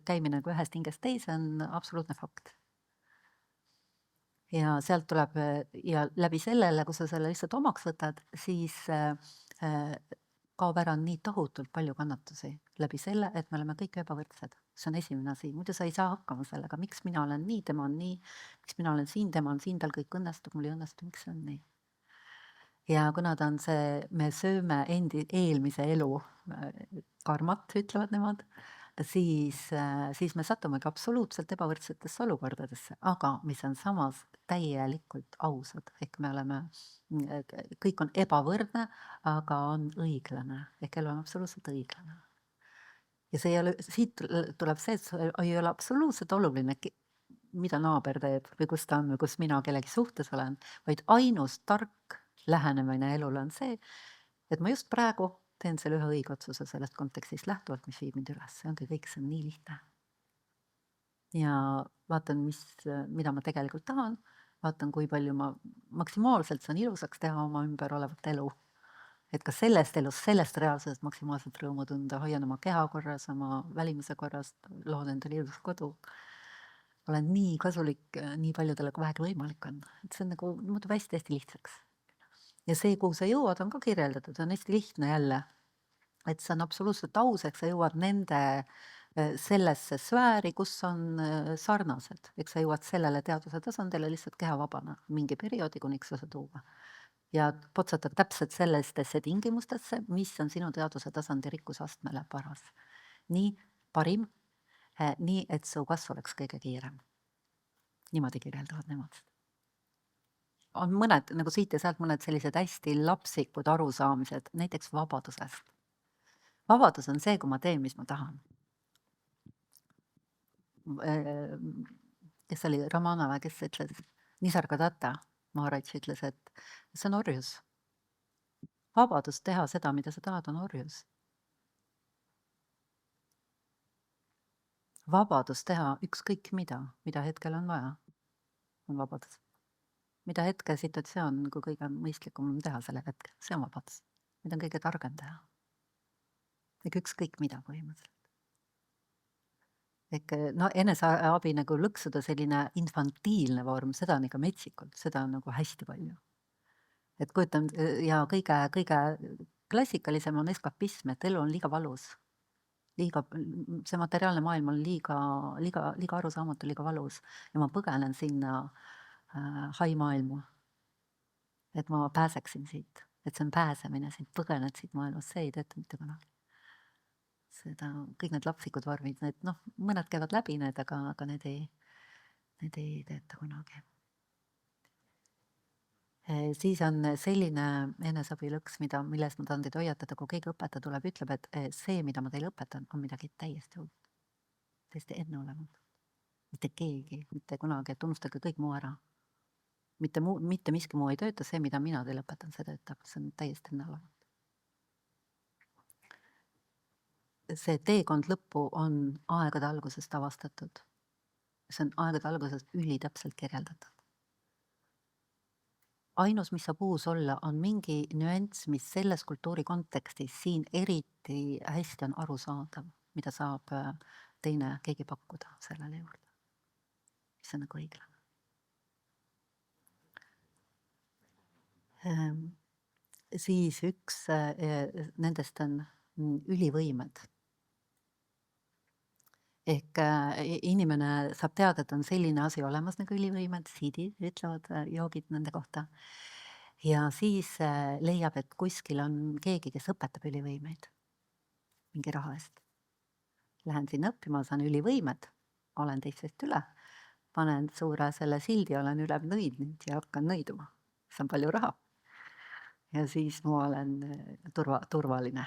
käimine nagu ühest hingest teise on absoluutne fakt. Ja sealt tuleb, ja läbi sellele, kui sa selle lihtsalt omaks võtad, siis kaob ära nii tohutult palju kannatusi läbi selle, et me oleme kõik ebavõrdsed. See on esimene asi. Muidu sa ei saa hakkama sellega, miks mina olen nii, tema on nii, miks mina olen siin, tema on siin, tal kõik õnnestub, mul ei õnnestu, miks see on nii. Ja kuna ta on see, me sööme eelmise elu karmat, ütlevad nemad, siis me satumegi absoluutselt ebavõrdsetesse olukordadesse, aga mis on samas täielikult ausad, ehk me oleme, kõik on ebavõrdne, aga on õiglane, ehk elu on absoluutselt õiglane. Ja see ei ole, siit tuleb see, et ei ole absoluutselt oluline, mida naaber teeb või kus ta on või kus mina kellegi suhtes olen, vaid ainus tark lähenemine elule on see, et ma just praegu teen selle ühe õige otsuse sellest kontekstist lähtuvalt, mis viib mind üles. See ongi kõik, see on nii lihtne. Ja vaatan, mida ma tegelikult tahan, vaatan, kui palju ma maksimaalselt saan ilusaks teha oma ümber olevat elu. Et ka sellest elust, sellest reaalsusest maksimaalselt rõõmu tunda, hoian oma keha korras, oma välimuse korras, loon endale ilus kodu. Olen nii kasulik nii paljudele, kui vähegi võimalik on. Et see on nagu, muutub hästi lihtsaks. Ja see, kuhu sa jõuad, on ka kirjeldatud, on hästi lihtne jälle. Et see on absoluutselt aus, eks sa jõuad nende sellesse sfääri, kus on sarnased. Eks sa jõuad sellele teaduse tasandile lihtsalt keha vabana mingi perioodi, kuniks sa tuua. Ja potsatad täpselt sellestesse tingimustesse, mis on sinu teaduse tasandi rikkusastmele paras. Nii parim, nii et su kasv oleks kõige kiirem. Niimoodi kirjeldavad nemad. On mõned, nagu siit ja sealt mõned sellised hästi lapsikud arusaamised, näiteks vabadusest. Vabadus on see, kui ma teen, mis ma tahan. Kes oli Ramanova, kes ütles, Nisargadatta Maharaj ütles, et see on orjus. Vabadus teha seda, mida sa tahad, on orjus. Vabadus teha ükskõik mida hetkel on vaja, on vabadus. Mida hetke situatsioon on, kui kõige mõistlikum on teha selle hetke, see on vabadus. Mida on kõige targem teha. Ega ükskõik mida põhimõtteliselt. Eneseabi nagu lõksuda selline infantiilne vorm, seda on ikka metsikult, seda on nagu hästi palju. Et kujutan, ja kõige klassikalisem on eskapism, et elu on liiga valus. See materiaalne maailm on liiga arusaamatu, liiga valus ja ma põgenen sinna hai maailma, et ma pääseksin siit, et see on pääsemine, siit põgened siit maailmast, see ei tööta mitte kunagi. Kõik need lapsikud vormid, mõned käivad läbi need, aga need ei tööta kunagi. Siis on selline eneseabilõks, milles ma tahan teid hoiatada, kui keegi õpetaja tuleb, ütleb, et see, mida ma teile õpetan, on midagi täiesti uut, täiesti enneolematut. Mitte keegi, mitte kunagi, et unustage kõik muu ära. Mitte miski muu ei tööta, see, mida mina teile õpetan, see töötab, see on täiesti enneolematu. See teekond lõppu on aegade algusest avastatud. See on aegade algusest ülitäpselt kirjeldatud. Ainus, mis saab uus olla, on mingi nüanss, mis selles kultuuri kontekstis siin eriti hästi on arusaadav, mida saab keegi pakkuda sellele juurde. Mis on nagu õiglane. Siis üks nendest on ülivõimed. Ehk inimene saab teada, et on selline asi olemas nagu ülivõimed, siidid, ütlevad joogid nende kohta. Ja siis leiab, et kuskil on keegi, kes õpetab ülivõimeid mingi raha eest. Lähen sinna õppima, saan ülivõimed, olen teistest üle, panen suure selle sildi, olen üle nõidnud ja hakkan nõiduma. See on palju raha. Ja siis ma olen turvaline.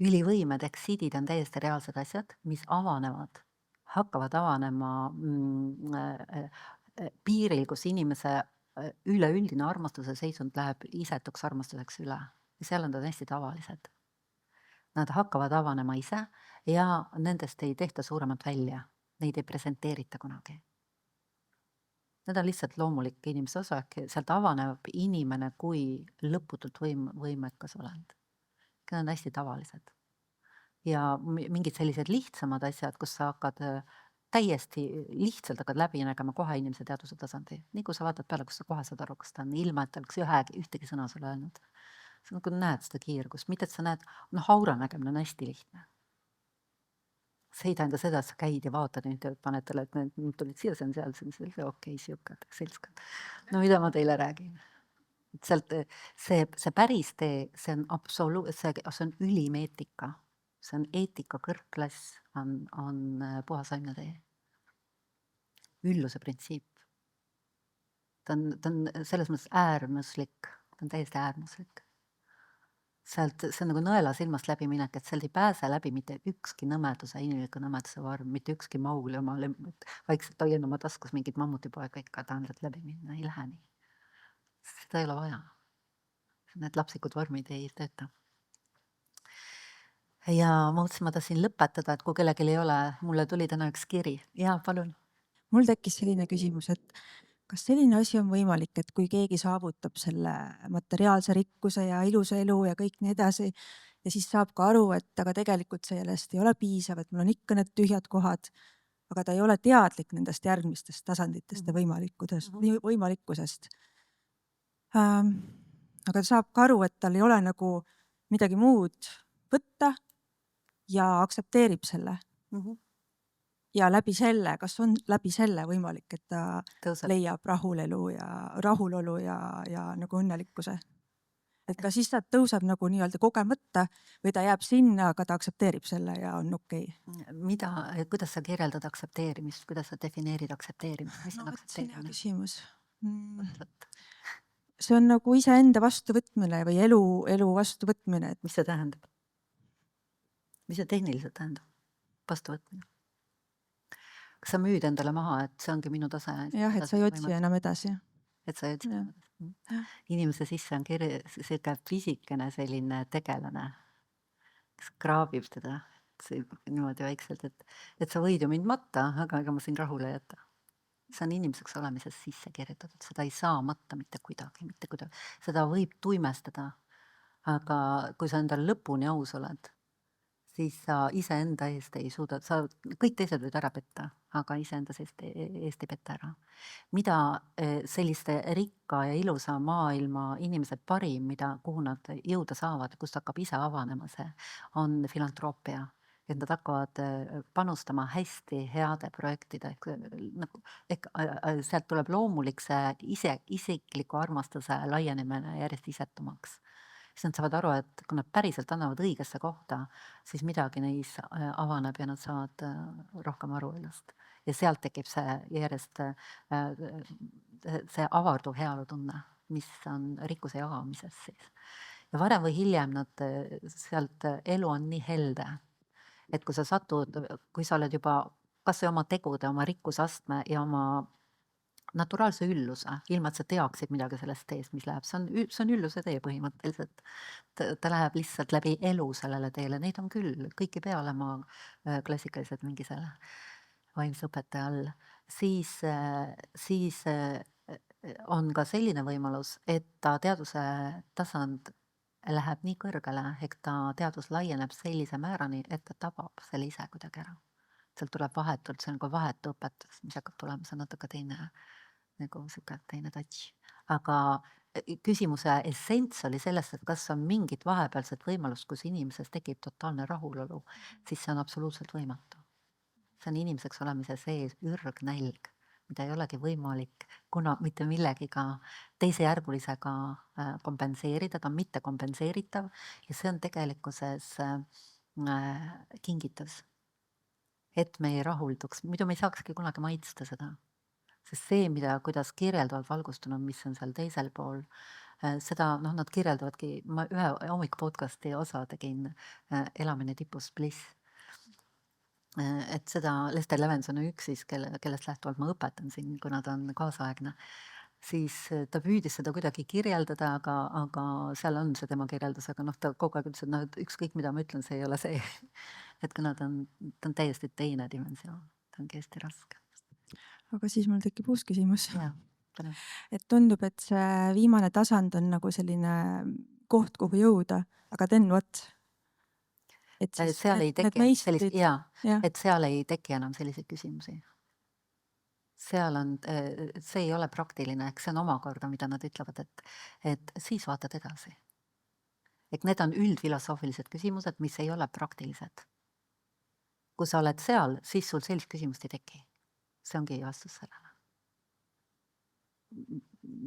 Ülivõimed ehk siidid on täiesti reaalsed asjad, mis hakkavad avanema piiril, kus inimese üleüldine armastuse seisund läheb isetuks armastuseks üle. Ja seal on hästi tavalised. Nad hakkavad avanema ise ja nendest ei tehta suuremat välja. Neid ei presenteerita kunagi. Need on lihtsalt loomulik inimese osa, sealt avaneb inimene kui lõputult võimekas olend. Need on hästi tavalised. Ja mingid sellised lihtsamad asjad, kus sa hakkad täiesti lihtsalt läbi nägema kohe inimese teadvuse tasandi. Nii kui sa vaatad peale, kus sa kohe saad aru, kas ta on ilma, et oleks ühtegi sõna sulle öelnud. Sa nagu näed seda kiirgust, mitte et sa näed, aura nägemine on hästi lihtne. See ei tähenda seda, et sa käid ja vaatad nüüd ja paned talle, et need tulid siia, see on seal, okei, siukad, selskad. No mida ma teile räägin? Sealt see päris tee, see on ülim eetika. See on eetika kõrgklass, on puhas aimne tee. Ülluse printsiip. Ta on selles mõttes äärmuslik, ta on täiesti äärmuslik. See on nagu nõela silmast läbi minek, et sealt ei pääse läbi mitte ükski inimliku nõmeduse vorm, mitte ükski maul ja vaikselt hoian oma taskus mingid mammutipoega ikka tahan läbi minna, ei lähe nii. Seda ei ole vaja. Need lapsikud vormid ei tööta. Ja mõtlesin, ma tahtsin lõpetada, et kui kellelgi ei ole, mulle tuli täna üks kiri. Ja, palun. Mul tekkis selline küsimus, et kas selline asi on võimalik, et kui keegi saavutab selle materiaalse rikkuse ja ilusa elu ja kõik nii edasi ja siis saab ka aru, et aga tegelikult sellest ei ole piisav, et mul on ikka need tühjad kohad, aga ta ei ole teadlik nendest järgmistest tasanditest ja võimalikkusest. Aga ta saab ka aru, et tal ei ole nagu midagi muud võtta ja aktsepteerib selle. Ja läbi selle, kas on läbi selle võimalik, et ta leiab rahulolu ja nagu õnnelikkuse? Et ka siis ta tõuseb nagu nii-öelda kogemata või ta jääb sinna, aga ta aktsepteerib selle ja on okei. Kuidas sa kirjeldad aktsepteerimist? Kuidas sa defineerid aktsepteerimist? Mis on aktsepteerimine? Küsimus. See on nagu iseenda vastuvõtmine või elu vastuvõtmine. Mis see tähendab? Mis see tehniliselt tähendab? Vastuvõtmine. Kas sa müüd endale maha, et see ongi minu tase? Jah, et sa ei otsi enam edasi. Et sa ei otsi enam edasi. Inimese sisse on selline fisikene selline tegelane, kes kraabib teda niimoodi väikselt, et sa võid ju mind matta, aga ega ma siin rahule jätta. See on inimeseks olemises sisse kirjutatud, seda ei saa matta mitte kuidagi. Seda võib tuimestada, aga kui sa endal lõpuni aus oled, siis sa iseenda eest ei suuda, sa kõik teised võid ära petta, aga iseenda eest ei peta ära. Mida selliste rikka ja ilusa maailma inimesed parim, kuhu nad jõuda saavad, kust hakkab ise avanema see, on filantroopia. Et nad hakkavad panustama hästi heade projektide, sealt tuleb loomulik see isikliku armastuse laienemine järjest isetumaks. Siis nad saavad aru, et kui nad päriselt annavad õigesse kohta, siis midagi neis avaneb ja nad saavad rohkem aru ennast. Ja sealt tekib see järjest see avarduv heaolutunne, mis on rikkuse jagamises siis. Ja varem või hiljem nad sealt elu on nii helde, et kui sa satud, kui sa oled juba kas või oma tegude, oma rikkusastme ja oma naturaalse ülluse, ilma et sa teaksid midagi sellest teest, mis läheb, see on ülluse tee põhimõtteliselt. Ta läheb lihtsalt läbi elu sellele teele, neid on küll, kõik ei pea olema klassikalised mingi selle vaimse õpetaja all. Siis on ka selline võimalus, et ta teaduse tasand läheb nii kõrgele, et ta teadus laieneb sellise määrani, et ta tabab selle ise kuidagi ära. Sealt tuleb vahetult, see on nagu vahetu õpetus, mis hakkab tulema, see on natuke teine, nagu teine touch. Aga küsimuse essents oli sellest, et kas on mingit vahepealset võimalust, kus inimeses tekib totaalne rahulolu, siis see on absoluutselt võimatu. See on inimeseks olemise sees ürgnälg, mida ei olegi võimalik kuna mitte millegiga teisejärgulisega kompenseerida, ta on mitte kompenseeritav ja see on tegelikkuses kingitus, et me ei rahulduks, muidu me ei saakski kunagi maitsta seda. Sest see, kuidas kirjeldavad valgustunud, mis on seal teisel pool, seda nad kirjeldavadki, ma ühe hommikupodcasti osa tegin Elamine tipus bliss. Et seda Lester Levenson on üks siis, kellest lähtuvalt ma õpetan siin, kuna ta on kaasaegne, siis ta püüdis seda kuidagi kirjeldada, aga seal on see tema kirjeldus, aga ta kogu aeg ütles, et ükskõik mida ma ütlen, see ei ole see. Et kuna ta on täiesti teine dimensioon, ta ongi hästi raske. Aga siis mul tekib uus küsimus. Ja, et tundub, et see viimane tasand on nagu selline koht, kuhu jõuda, aga then what? Et siis seal ei teki sellist, et seal ei teki enam selliseid küsimusi. Seal on, see ei ole praktiline, eks see on omakorda, mida nad ütlevad, et siis vaatad edasi. Et need on üldfilosoofilised küsimused, mis ei ole praktilised. Kui sa oled seal, siis sul sellist küsimust ei teki. See ongi vastus sellele.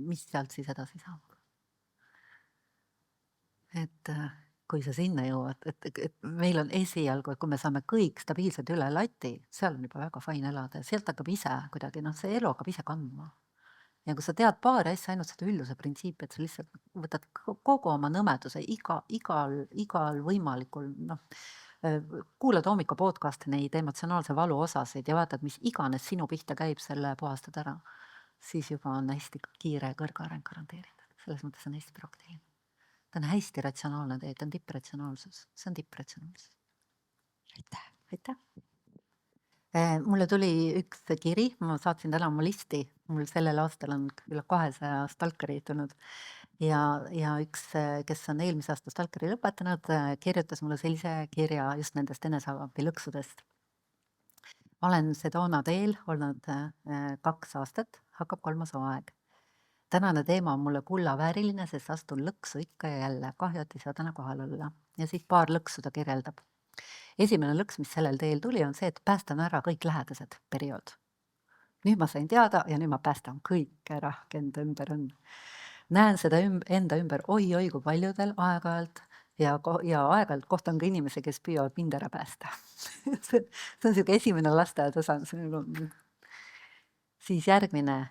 Mis sealt siis edasi saab? Et kui sa sinna jõuad, et meil on esialgu, et kui me saame kõik stabiilselt üle lati, seal on juba väga fine elada ja sealt hakkab ise kuidagi, see elu hakkab ise kandma. Ja kui sa tead paari asja, ainult seda ülluse printsiipi, et sa lihtsalt võtad kogu oma nõmeduse igal võimalikul, kuulad hommiku podcasti neid emotsionaalse valu osasid ja vaatad, mis iganes sinu pihta käib, selle puhastad ära, siis juba on hästi kiire kõrgareng garanteeritud. Selles mõttes on hästi praktiline. Ta on hästi ratsionaalne tee, ta on tippratsionaalsus. See on tippratsionaalsus. Aitäh. Mulle tuli üks kiri, ma saatsin täna oma listi, mul sellel aastal on üle 200 stalkeri tulnud ja üks, kes on eelmise aasta stalkeri lõpetanud, kirjutas mulle sellise kirja just nendest eneseabi lõksudest. Ma olen Sedona teel olnud 2 aastat, hakkab 3. hooaeg. Tänane teema on mulle kullavääriline, sest astun lõksu ikka ja jälle, kahju, et ei saa täna kohal olla. Ja siis paar lõksu ta kirjeldab. Esimene lõks, mis sellel teel tuli, on see, et päästan ära kõik lähedased periood. Nüüd ma sain teada ja nüüd ma päästan kõik ära, enda ümber on. Näen seda enda ümber oi kui paljudel aeg-ajalt ja aeg-ajalt kohtan ka inimesi, kes püüavad mind ära päästa. See on selline esimene lasteaetasand. Siis järgmine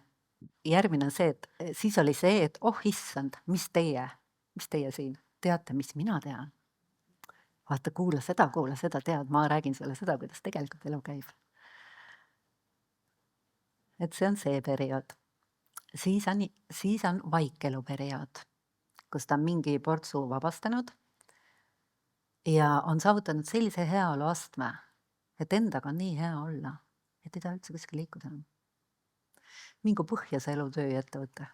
on see, et siis oli see, et issand, mis teie siin teate, mis mina tean. Vaata, kuula seda, tead, ma räägin sulle seda, kuidas tegelikult elu käib. Et see on see periood. Siis on vaikelu periood, kus ta on mingi portsu vabastanud ja on saavutanud sellise heaolu astme, et endaga on nii hea olla, et ei taha üldse kuskil liikuda. Mingu põhjase elutöö ja ettevõte.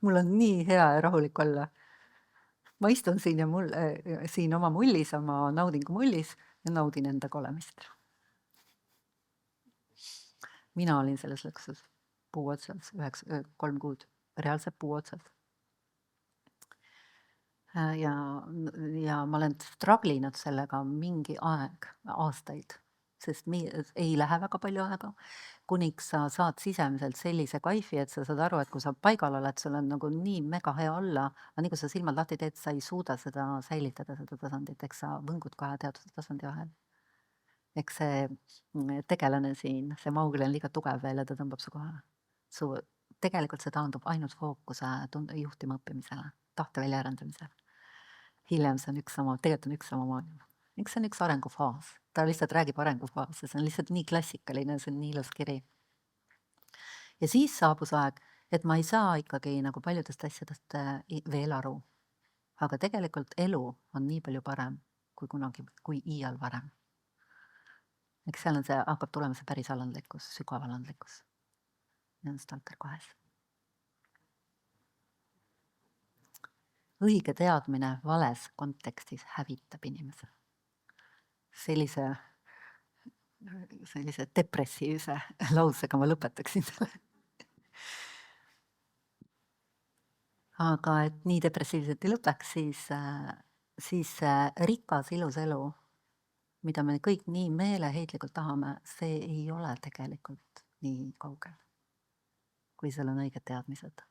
Mul on nii hea ja rahulik olla. ma istun siin ja siin oma mullis, oma naudingu mullis ja naudin endaga olemist. Mina olin selles lõksus puu otsas 3 kuud, reaalselt puu otsas. Ja ma olen straglinud sellega mingi aeg, aastaid, sest ei lähe väga palju aega, kuniks sa saad sisemiselt sellise kaifi, et sa saad aru, et kui sa paigal oled, sul on nagu nii mega hea olla, aga nii kui sa silmad lahti teed, sa ei suuda seda säilitada, seda tasandit, eks sa võngud kahe teaduse tasandi vahel. Eks see tegelane siin, see Mowgli on liiga tugev veel ja ta tõmbab su kohe. Tegelikult see taandub ainult fookuse juhtima õppimisele, tahte väljaarendamisele. Hiljem see on tegelikult on üks sama maailm. Eks see on üks arengufaas. Ta lihtsalt räägib arengufaas ja see on lihtsalt nii klassikaline, see on nii ilus kiri. Ja siis saabus aeg, et ma ei saa ikkagi nagu paljudest asjadest veel aru. Aga tegelikult elu on nii palju parem kui iial varem. Eks seal on hakkab tulema see päris alandlikkus, sügav alandlikkus. Ja on stalker 2. Õige teadmine vales kontekstis hävitab inimese. Sellise depressiivse lausega ma lõpetaksin selle. Aga et nii depressiivselt ei lõpeks, siis rikas ilus elu, mida me kõik nii meeleheitlikult tahame, see ei ole tegelikult nii kaugel, kui seal on õiged teadmised.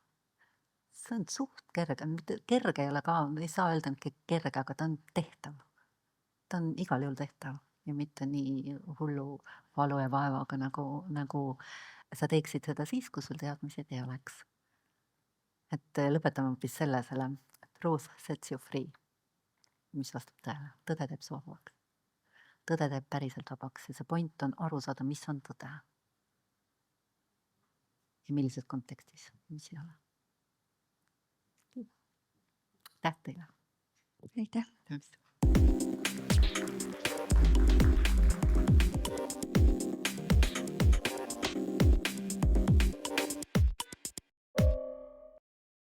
See on suht kerge, kerge ei ole ka, ei saa öelda kerge, aga ta on tehtav. Ta on igal juhul tehtav ja mitte nii hullu valu ja vaevaga, nagu sa teeksid seda siis, kui sul teadmised ei oleks. Et lõpetame hoopis selle, truth sets you free, mis vastab tõele. Tõde teeb su vabaks. Tõde teeb päriselt vabaks ja see point on aru saada, mis on tõde. Ja millises kontekstis, mis ei ole. Aitäh teile. Aitäh.